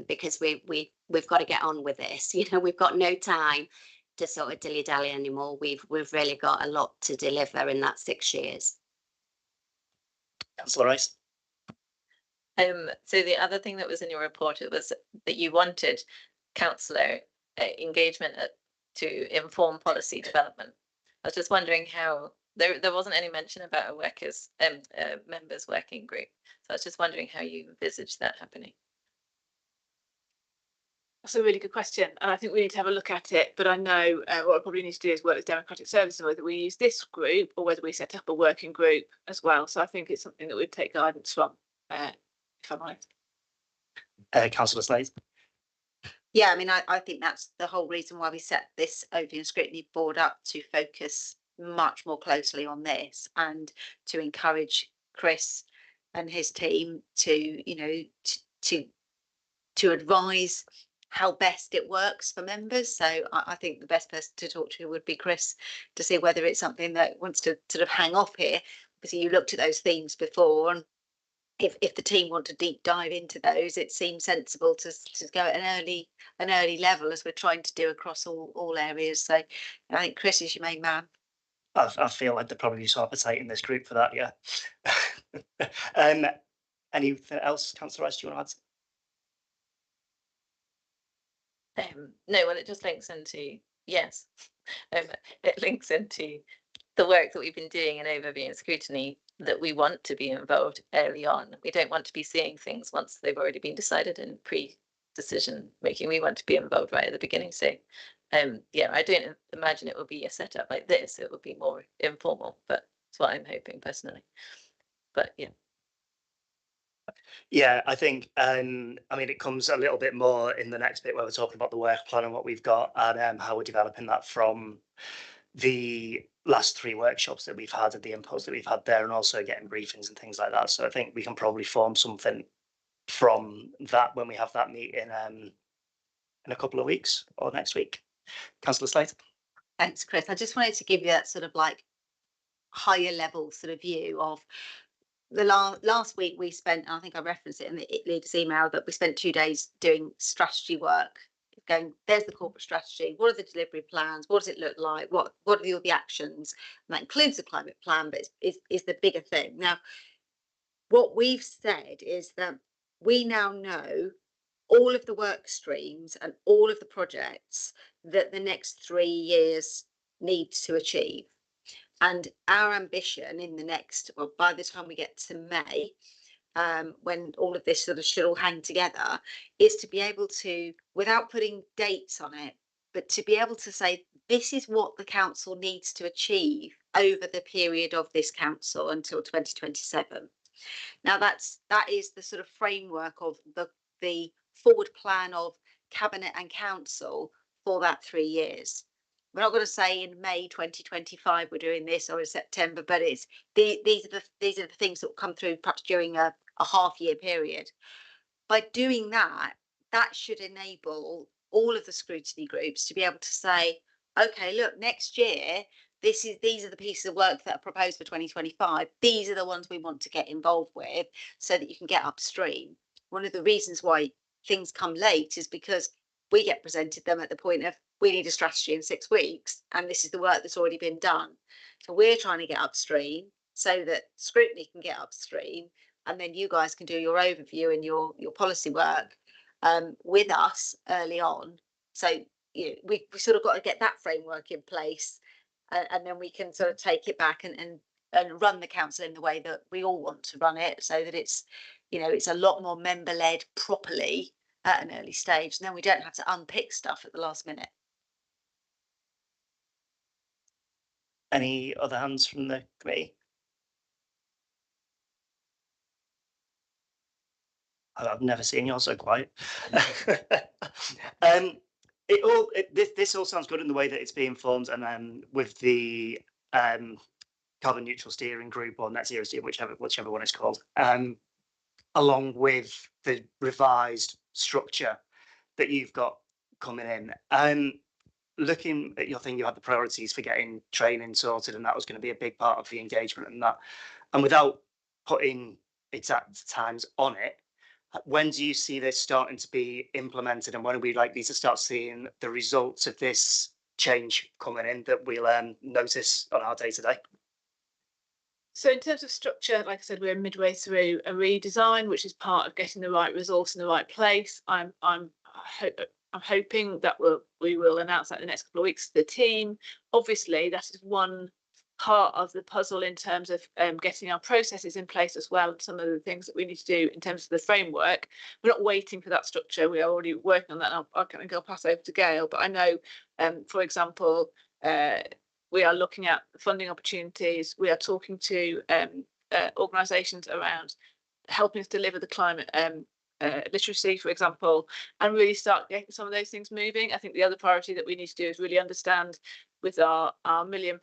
Because we've got to get on with this. You know, we've got no time to sort of dilly-dally anymore. We've really got a lot to deliver in that 6 years. Councillor Rice. So the other thing that was in your report, it was that you wanted councillor engagement to inform policy development. I was just wondering how there wasn't any mention about a workers members working group. So I was just wondering how you envisage that happening. That's a really good question, and I think we need to have a look at it. But I know what I probably need to do is work with Democratic Services, whether we use this group or whether we set up a working group as well. So I think it's something that we'd take guidance from, if I'm honest. Councillor Slade. Yeah, I mean, I think that's the whole reason why we set this Overview and Scrutiny Board up, to focus much more closely on this, and to encourage Chris and his team to, you know, to advise how best it works for members. So I think the best person to talk to would be Chris, to see whether it's something that wants to sort of hang off here. Obviously, you looked at those themes before, and if the team want to deep dive into those, it seems sensible to go at an early level, as we're trying to do across all areas. So I think Chris is your main man. I feel like there'd probably be some appetite in this group for that, yeah. Anything else, Councillor Rice, do you want to add? No, well, it just links into, yes, it links into the work that we've been doing in Overview and Scrutiny, that we want to be involved early on. We don't want to be seeing things once they've already been decided in pre-decision making. We want to be involved right at the beginning. So yeah, I don't imagine it will be a setup like this. It will be more informal, but that's what I'm hoping personally. But yeah. Yeah, I think, I mean, it comes a little bit more in the next bit where we're talking about the work plan and what we've got, and how we're developing that from the last 3 workshops that we've had, and the inputs that we've had there, and also getting briefings and things like that. So I think we can probably form something from that when we have that meeting in a couple of weeks or next week. Councillor Slate. Thanks, Chris. I just wanted to give you that sort of like higher level sort of view of the last week. We spent, I think I referenced it in the leader's email, that we spent 2 days doing strategy work, going, there's the corporate strategy, what are the delivery plans, what does it look like, what are all the actions, and that includes the climate plan, but is the bigger thing. Now, what we've said is that we now know all of the work streams and all of the projects that the next 3 years need to achieve. And our ambition in the next, well, by the time we get to May, when all of this sort of should all hang together, is to be able to, without putting dates on it, but to be able to say, this is what the council needs to achieve over the period of this council until 2027. Now that is the sort of framework of the forward plan of cabinet and council for that 3 years. We're not going to say in May 2025 we're doing this, or in September, but it's these are the things that will come through perhaps during a half-year period. By doing that, that should enable all of the scrutiny groups to be able to say, okay, look, next year these are the pieces of work that are proposed for 2025. These are the ones we want to get involved with, so that you can get upstream. One of the reasons why things come late is because we get presented them at the point of, we need a strategy in 6 weeks, and this is the work that's already been done. So we're trying to get upstream so that scrutiny can get upstream, and then you guys can do your overview and your policy work with us early on. So you know, we sort of got to get that framework in place, and then we can sort of take it back and run the council in the way that we all want to run it, so that it's, you know, it's a lot more member led properly, at an early stage, and then we don't have to unpick stuff at the last minute. Any other hands from the committee? I've never seen you all so quiet. This all sounds good in the way that it's being formed, and then with the carbon neutral steering group or net zero steering, whichever one it's called, along with the revised structure that you've got coming in. Looking at your thing, you had the priorities for getting training sorted, and that was going to be a big part of the engagement and that. And without putting exact times on it, when do you see this starting to be implemented, and when are we likely to start seeing the results of this change coming in that we'll notice on our day to day? So in terms of structure, like I said, we're midway through a redesign, which is part of getting the right resource in the right place. I'm hoping that we will announce that in the next couple of weeks to the team. Obviously, that is one part of the puzzle in terms of getting our processes in place as well, and some of the things that we need to do in terms of the framework. We're not waiting for that structure. We are already working on that. And I'll pass over to Gail, but I know, for example, we are looking at funding opportunities. We are talking to organisations around helping us deliver the climate literacy, for example, and really start getting some of those things moving. I think the other priority that we need to do is really understand, with our £1 million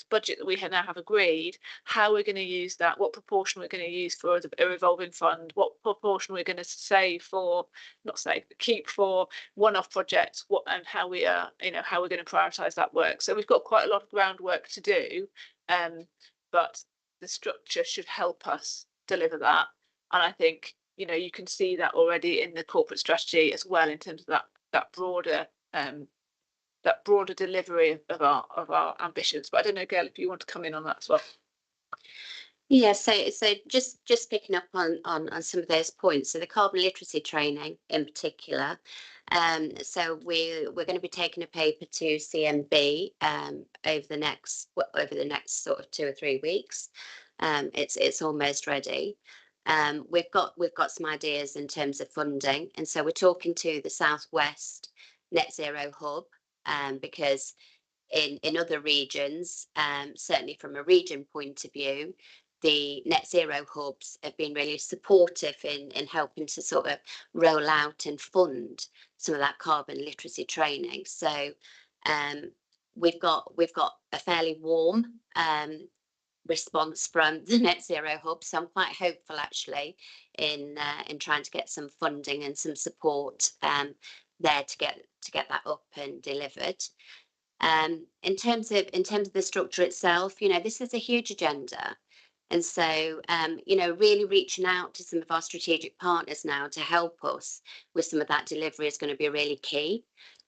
budget that we now have agreed, how we're going to use that, what proportion we're going to use for a revolving fund, what proportion we're going to keep for one-off projects, and how we are, how we're going to prioritise that work. So we've got quite a lot of groundwork to do, but the structure should help us deliver that. And I think, you can see that already in the corporate strategy as well, in terms of that broader delivery of our ambitions. But I don't know, Gail, if you want to come in on that as well. Yeah, so just picking up on some of those points. So the carbon literacy training in particular. So we're going to be taking a paper to CMB over the next sort of 2 or 3 weeks. It's almost ready. We've got some ideas in terms of funding, and so we're talking to the Southwest Net Zero Hub, because in other regions, certainly from a region point of view, the net zero hubs have been really supportive in helping to sort of roll out and fund some of that carbon literacy training. So we've got a fairly warm response from the net zero hub, so I'm quite hopeful actually in trying to get some funding and some support there to get that up and delivered. In terms of the structure itself, this is a huge agenda. And so, really reaching out to some of our strategic partners now to help us with some of that delivery is going to be really key.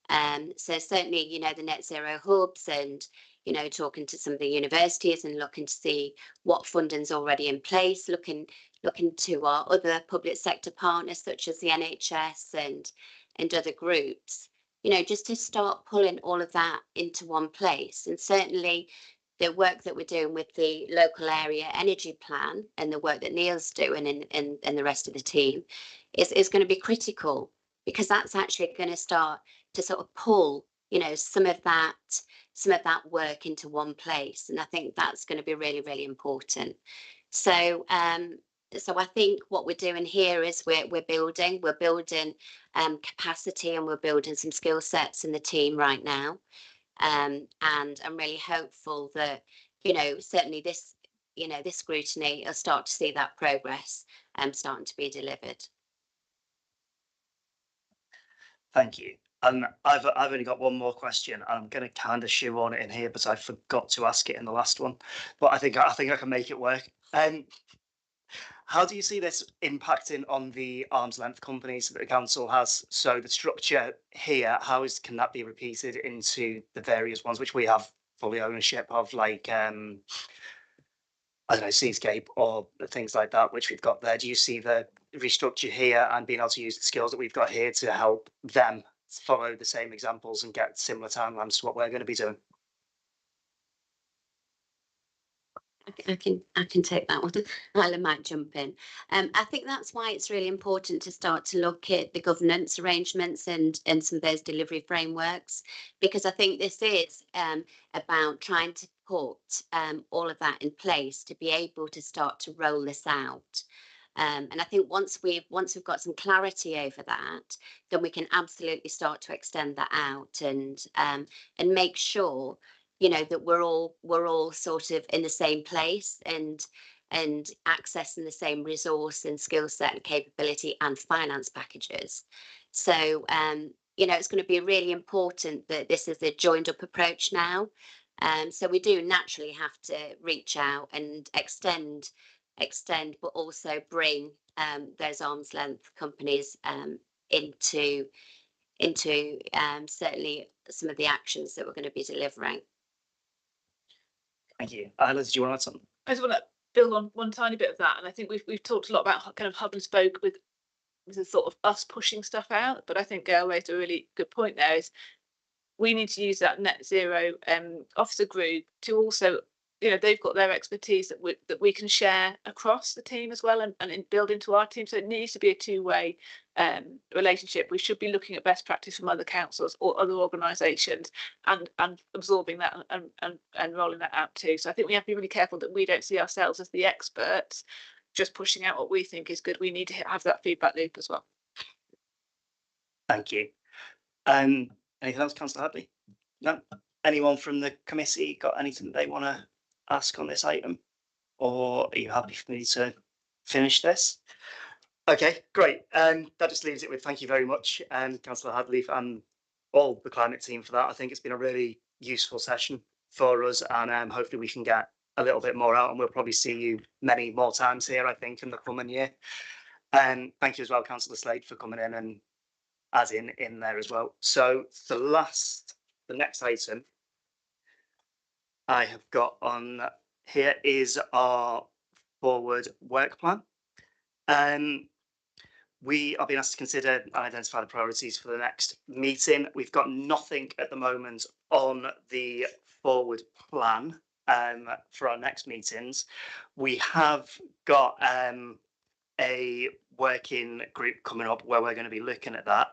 So certainly, the net zero hubs and, talking to some of the universities and looking to see what funding's already in place, looking to our other public sector partners such as the NHS and other groups, just to start pulling all of that into one place. And certainly the work that we're doing with the local area energy plan and the work that Neil's doing and the rest of the team is going to be critical, because that's actually going to start to sort of pull, some of that work into one place. And I think that's going to be really, really important. So I think what we're doing here is we're building capacity, and we're building some skill sets in the team right now. And I'm really hopeful that, certainly this scrutiny will start to see that progress starting to be delivered. Thank you. I've only got one more question. I'm going to kind of shoehorn it in here, but I forgot to ask it in the last one. But I think I can make it work. How do you see this impacting on the arm's length companies that the council has? So the structure here, can that be repeated into the various ones which we have fully ownership of, like I don't know, Seascape or things like that, which we've got there? Do you see the restructure here and being able to use the skills that we've got here to help them follow the same examples and get similar timelines to what we're going to be doing? I can take that one. Isla might jump in. I think that's why it's really important to start to look at the governance arrangements and some of those delivery frameworks, because I think this is about trying to put all of that in place to be able to start to roll this out. And I think once we've got some clarity over that, then we can absolutely start to extend that out and make sure, you know, that we're all sort of in the same place and accessing the same resource and skill set and capability and finance packages. So you know, it's going to be really important that this is a joined up approach now. So we do naturally have to reach out and extend, but also bring those arm's length companies into certainly some of the actions that we're going to be delivering. Thank you. Isla, did you want to add something? I just want to build on one tiny bit of that, and I think we've talked a lot about kind of hub and spoke with the sort of us pushing stuff out, but I think Gail raised a really good point there. Is we need to use that net zero officer group to also, you know, they've got their expertise that we can share across the team as well and build into our team. So it needs to be a two-way relationship. We should be looking at best practice from other councils or other organisations and absorbing that and rolling that out too. So I think we have to be really careful that we don't see ourselves as the experts just pushing out what we think is good. We need to have that feedback loop as well. Thank you. Anything else, Councillor Hadley? No? Anyone from the committee got anything they want to ask on this item? Or are you happy for me to finish this? Okay, great. That just leaves it with thank you very much, Councillor Hadley and all the climate team for that. I think it's been a really useful session for us, and hopefully we can get a little bit more out, and we'll probably see you many more times here, I think, in the coming year. Thank you as well, Councillor Slade, for coming in and adding in there as well. So the next item I have got on here is our forward work plan. We are being asked to consider and identify the priorities for the next meeting. We've got nothing at the moment on the forward plan for our next meetings. We have got a working group coming up where we're going to be looking at that.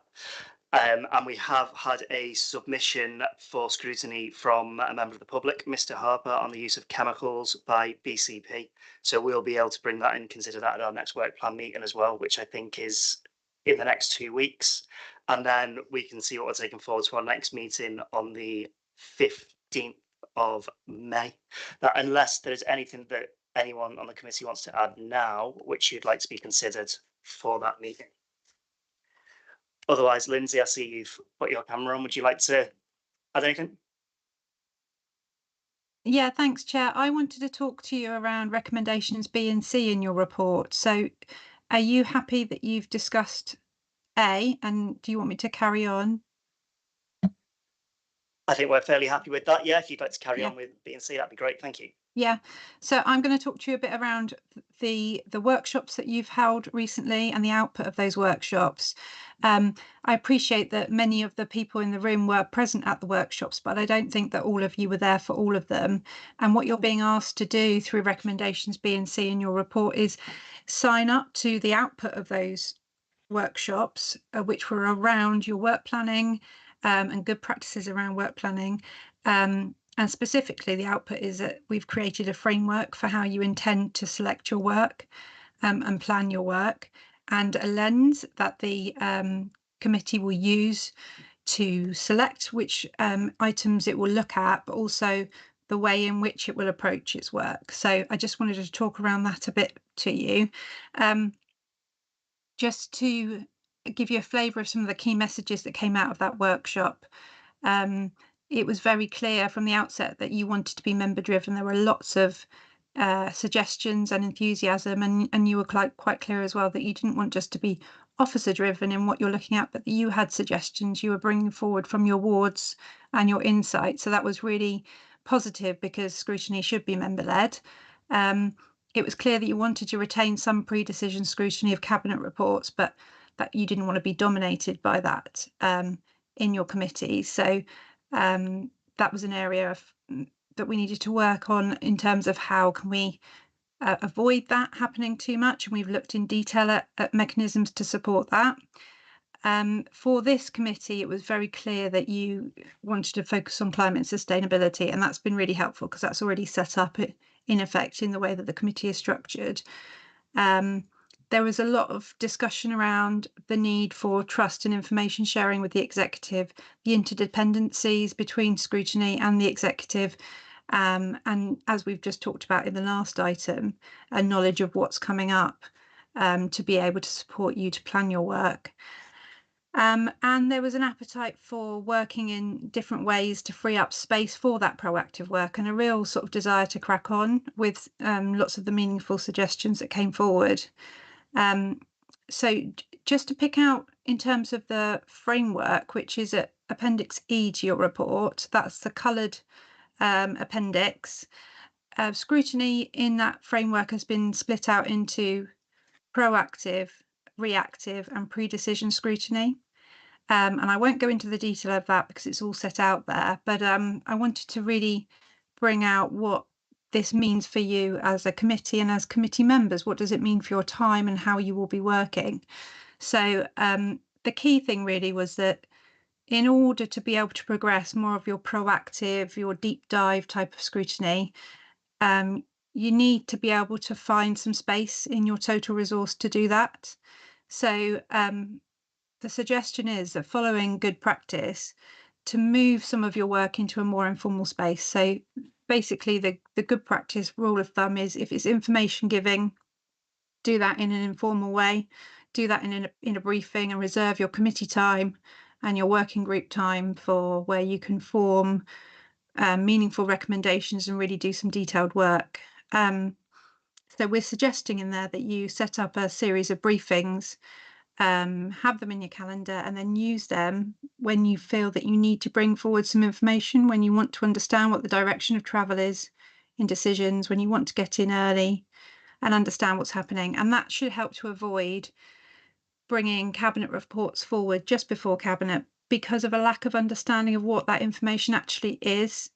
And we have had a submission for scrutiny from a member of the public, Mr. Harper, on the use of chemicals by BCP. So we'll be able to bring that and consider that at our next work plan meeting as well, which I think is in the next 2 weeks. And then we can see what we're taking forward to our next meeting on the 15th of May. Now, unless there's anything that anyone on the committee wants to add now, which you'd like to be considered for that meeting. Otherwise, Lindsay, I see you've put your camera on. Would you like to add anything? Yeah, thanks, Chair. I wanted to talk to you around recommendations B and C in your report. So are you happy that you've discussed A, and do you want me to carry on? I think we're fairly happy with that. Yeah, if you'd like to carry on with B and C, that'd be great. Thank you. Yeah, so I'm going to talk to you a bit around the workshops that you've held recently and the output of those workshops. I appreciate that many of the people in the room were present at the workshops, but I don't think that all of you were there for all of them. And what you're being asked to do through recommendations B and C in your report is sign up to the output of those workshops, which were around your work planning and good practices around work planning. And specifically, the output is that we've created a framework for how you intend to select your work and plan your work, and a lens that the committee will use to select which items it will look at, but also the way in which it will approach its work. So I just wanted to talk around that a bit to you. Just to give you a flavour of some of the key messages that came out of that workshop. It was very clear from the outset that you wanted to be member driven. There were lots of suggestions and enthusiasm, and you were quite clear as well that you didn't want just to be officer driven in what you're looking at, but that you had suggestions you were bringing forward from your wards and your insights. So that was really positive, because scrutiny should be member led. It was clear that you wanted to retain some pre-decision scrutiny of cabinet reports, but that you didn't want to be dominated by that in your committee. So that was an area that we needed to work on in terms of how can we avoid that happening too much, and we've looked in detail at mechanisms to support that. For this committee, it was very clear that you wanted to focus on climate and sustainability, and that's been really helpful because that's already set up in effect in the way that the committee is structured. There was a lot of discussion around the need for trust and information sharing with the executive, the interdependencies between scrutiny and the executive, and as we've just talked about in the last item, a knowledge of what's coming up to be able to support you to plan your work. And there was an appetite for working in different ways to free up space for that proactive work, and a real sort of desire to crack on with lots of the meaningful suggestions that came forward. So just to pick out in terms of the framework, which is at Appendix E to your report, that's the coloured appendix. Scrutiny in that framework has been split out into proactive, reactive and pre-decision scrutiny. And I won't go into the detail of that because it's all set out there, but I wanted to really bring out what this means for you as a committee and as committee members. What does it mean for your time and how you will be working? So the key thing really was that in order to be able to progress more of your proactive, your deep dive type of scrutiny, you need to be able to find some space in your total resource to do that. So the suggestion is that, following good practice, to move some of your work into a more informal space. So basically the good practice rule of thumb is, if it's information giving, do that in an informal way, do that in a briefing, and reserve your committee time and your working group time for where you can form meaningful recommendations and really do some detailed work. So we're suggesting in there that you set up a series of briefings, have them in your calendar, and then use them when you feel that you need to bring forward some information, when you want to understand what the direction of travel is in decisions, when you want to get in early and understand what's happening. And that should help to avoid bringing cabinet reports forward just before cabinet because of a lack of understanding of what that information actually is.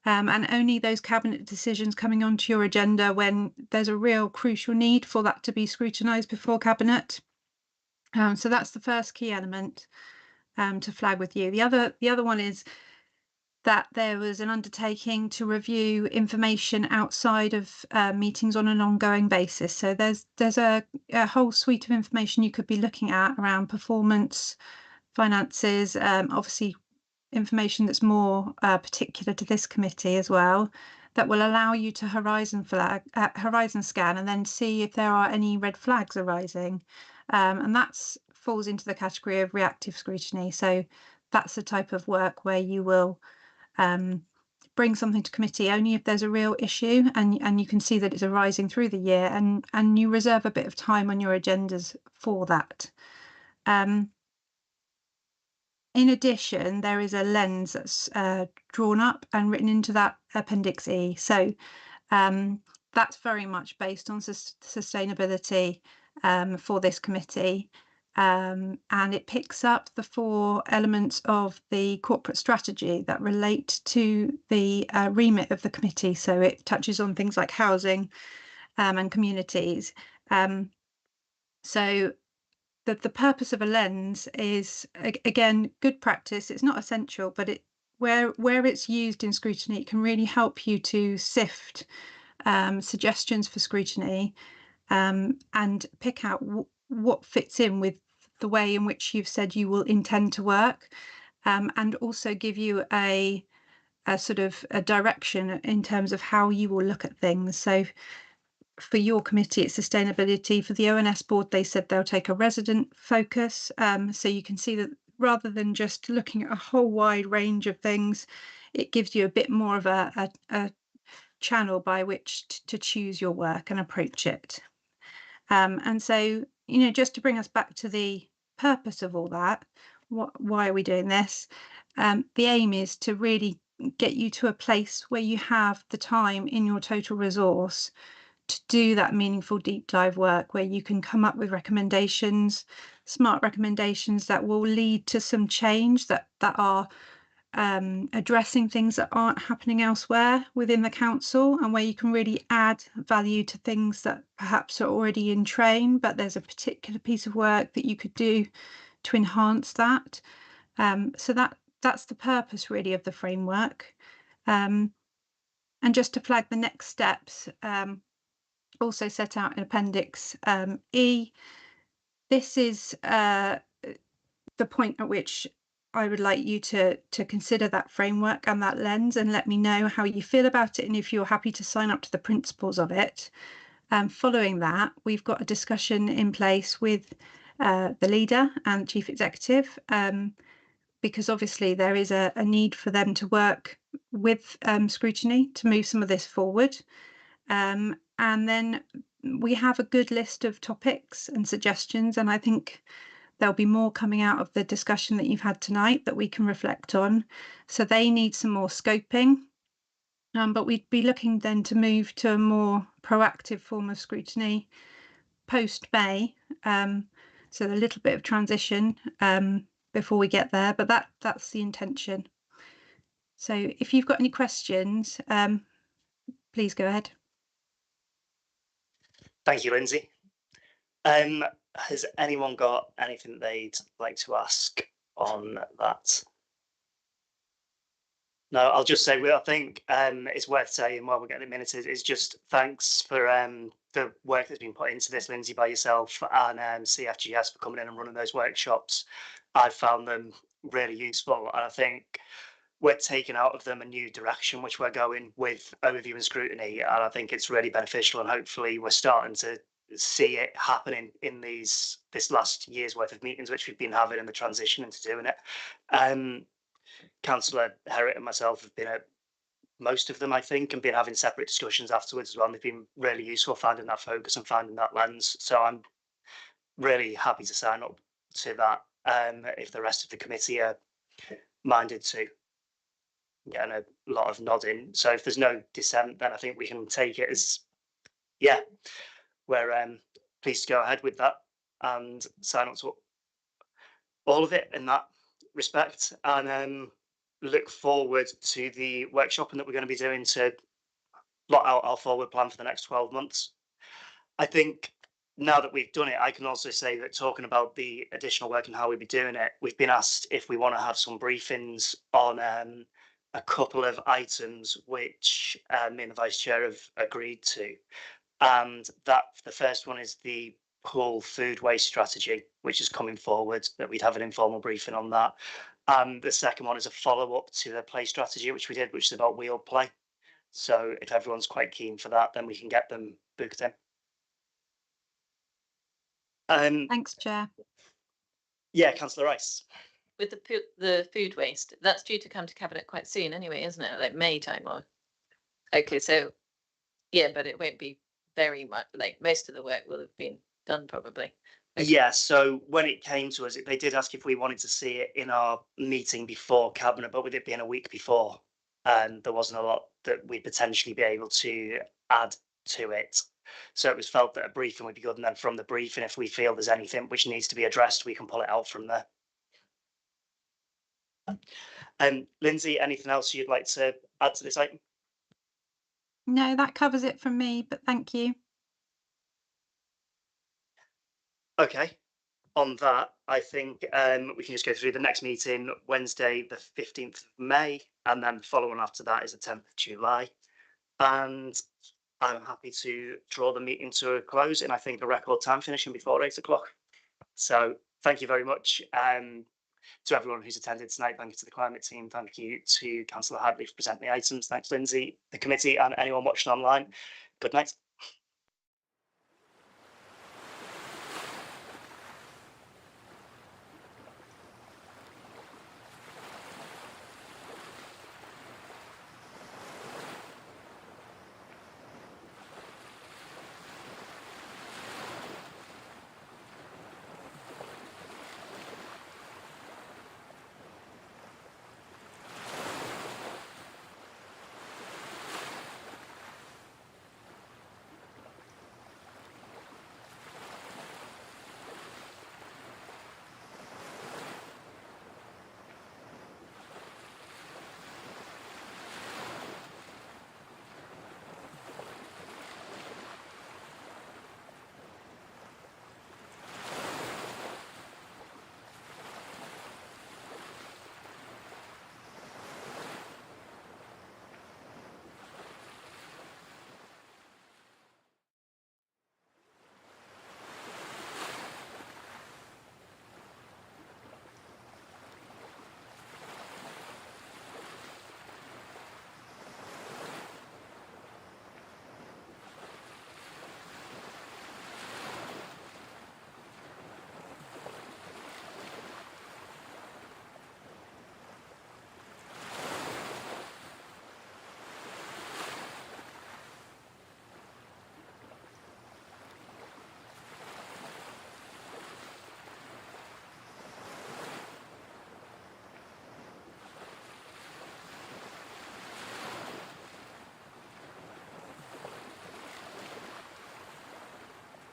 And only those cabinet decisions coming onto your agenda when there's a real crucial need for that to be scrutinised before cabinet. So that's the first key element to flag with you. The other one is that there was an undertaking to review information outside of meetings on an ongoing basis. So there's a whole suite of information you could be looking at around performance, finances, obviously information that's more particular to this committee as well, that will allow you to horizon scan and then see if there are any red flags arising. And that falls into the category of reactive scrutiny. So that's the type of work where you will bring something to committee only if there's a real issue and you can see that it's arising through the year, and you reserve a bit of time on your agendas for that. In addition, there is a lens that's drawn up and written into that Appendix E. So that's very much based on sustainability for this committee. And it picks up the 4 elements of the corporate strategy that relate to the remit of the committee. So it touches on things like housing and communities. So the purpose of a lens is, again, good practice. It's not essential, but where it's used in scrutiny, it can really help you to sift suggestions for scrutiny and pick out what fits in with the way in which you've said you will intend to work, and also give you a sort of a direction in terms of how you will look at things. So for your committee, it's sustainability. For the ONS board, they said they'll take a resident focus. So you can see that rather than just looking at a whole wide range of things, it gives you a bit more of a channel by which to choose your work and approach it. And so, just to bring us back to the purpose of all that, why are we doing this? The aim is to really get you to a place where you have the time in your total resource to do that meaningful deep dive work, where you can come up with recommendations, smart recommendations that will lead to some change that are addressing things that aren't happening elsewhere within the council, and where you can really add value to things that perhaps are already in train, but there's a particular piece of work that you could do to enhance that. So that's the purpose really of the framework. And just to flag the next steps, also set out in Appendix E, this is the point at which I would like you to consider that framework and that lens, and let me know how you feel about it and if you're happy to sign up to the principles of it. Following that, we've got a discussion in place with the leader and chief executive, because obviously there is a need for them to work with Scrutiny to move some of this forward. And then we have a good list of topics and suggestions, and I think there'll be more coming out of the discussion that you've had tonight that we can reflect on. So they need some more scoping, but we'd be looking then to move to a more proactive form of scrutiny post-May. So a little bit of transition before we get there, but that's the intention. So if you've got any questions, please go ahead. Thank you, Lindsay. Has anyone got anything they'd like to ask on that? No, I'll just say, I think it's worth saying while we're getting a minute is just thanks for the work that's been put into this, Lindsay, by yourself and CFGS for coming in and running those workshops. I found them really useful, and I think we're taking out of them a new direction which we're going with overview and scrutiny, and I think it's really beneficial, and hopefully we're starting to see it happening in this last year's worth of meetings which we've been having and the transition into doing it. Councillor Herritt and myself have been at most of them, I think, and been having separate discussions afterwards as well, and they've been really useful finding that focus and finding that lens. So I'm really happy to sign up to that if the rest of the committee are minded to. Getting a lot of nodding. So if there's no dissent, then I think we can take it as, yeah, we're pleased to go ahead with that and sign up to all of it in that respect, and look forward to the workshop and that we're going to be doing to plot out our forward plan for the next 12 months. I think now that we've done it, I can also say that talking about the additional work and how we'll be doing it, we've been asked if we want to have some briefings on a couple of items which me and the vice chair have agreed to, and that the first one is the pool food waste strategy, which is coming forward, that we'd have an informal briefing on that. And the second one is a follow-up to the play strategy which we did, which is about wheel play. So if everyone's quite keen for that, then we can get them booked in. Thanks, Chair. Yeah, Councillor Rice. With the food waste, that's due to come to Cabinet quite soon anyway, isn't it? Like May time or? Okay, so yeah, but it won't be very much, like most of the work will have been done probably. Okay. Yeah, so when it came to us, they did ask if we wanted to see it in our meeting before Cabinet, but with it being a week before, there wasn't a lot that we'd potentially be able to add to it. So it was felt that a briefing would be good, and then from the briefing, if we feel there's anything which needs to be addressed, we can pull it out from there. Lindsay, anything else you'd like to add to this item? No, that covers it from me, but thank you. Okay, on that, I think we can just go through the next meeting, Wednesday, the 15th of May, and then the following after that is the 10th of July. And I'm happy to draw the meeting to a close in, I think, a record time, finishing before 8 o'clock. So thank you very much to everyone who's attended tonight. Thank you to the climate team. Thank you to Councillor Hadley for presenting the items. Thanks, Lindsay, the committee, and anyone watching online. Good night.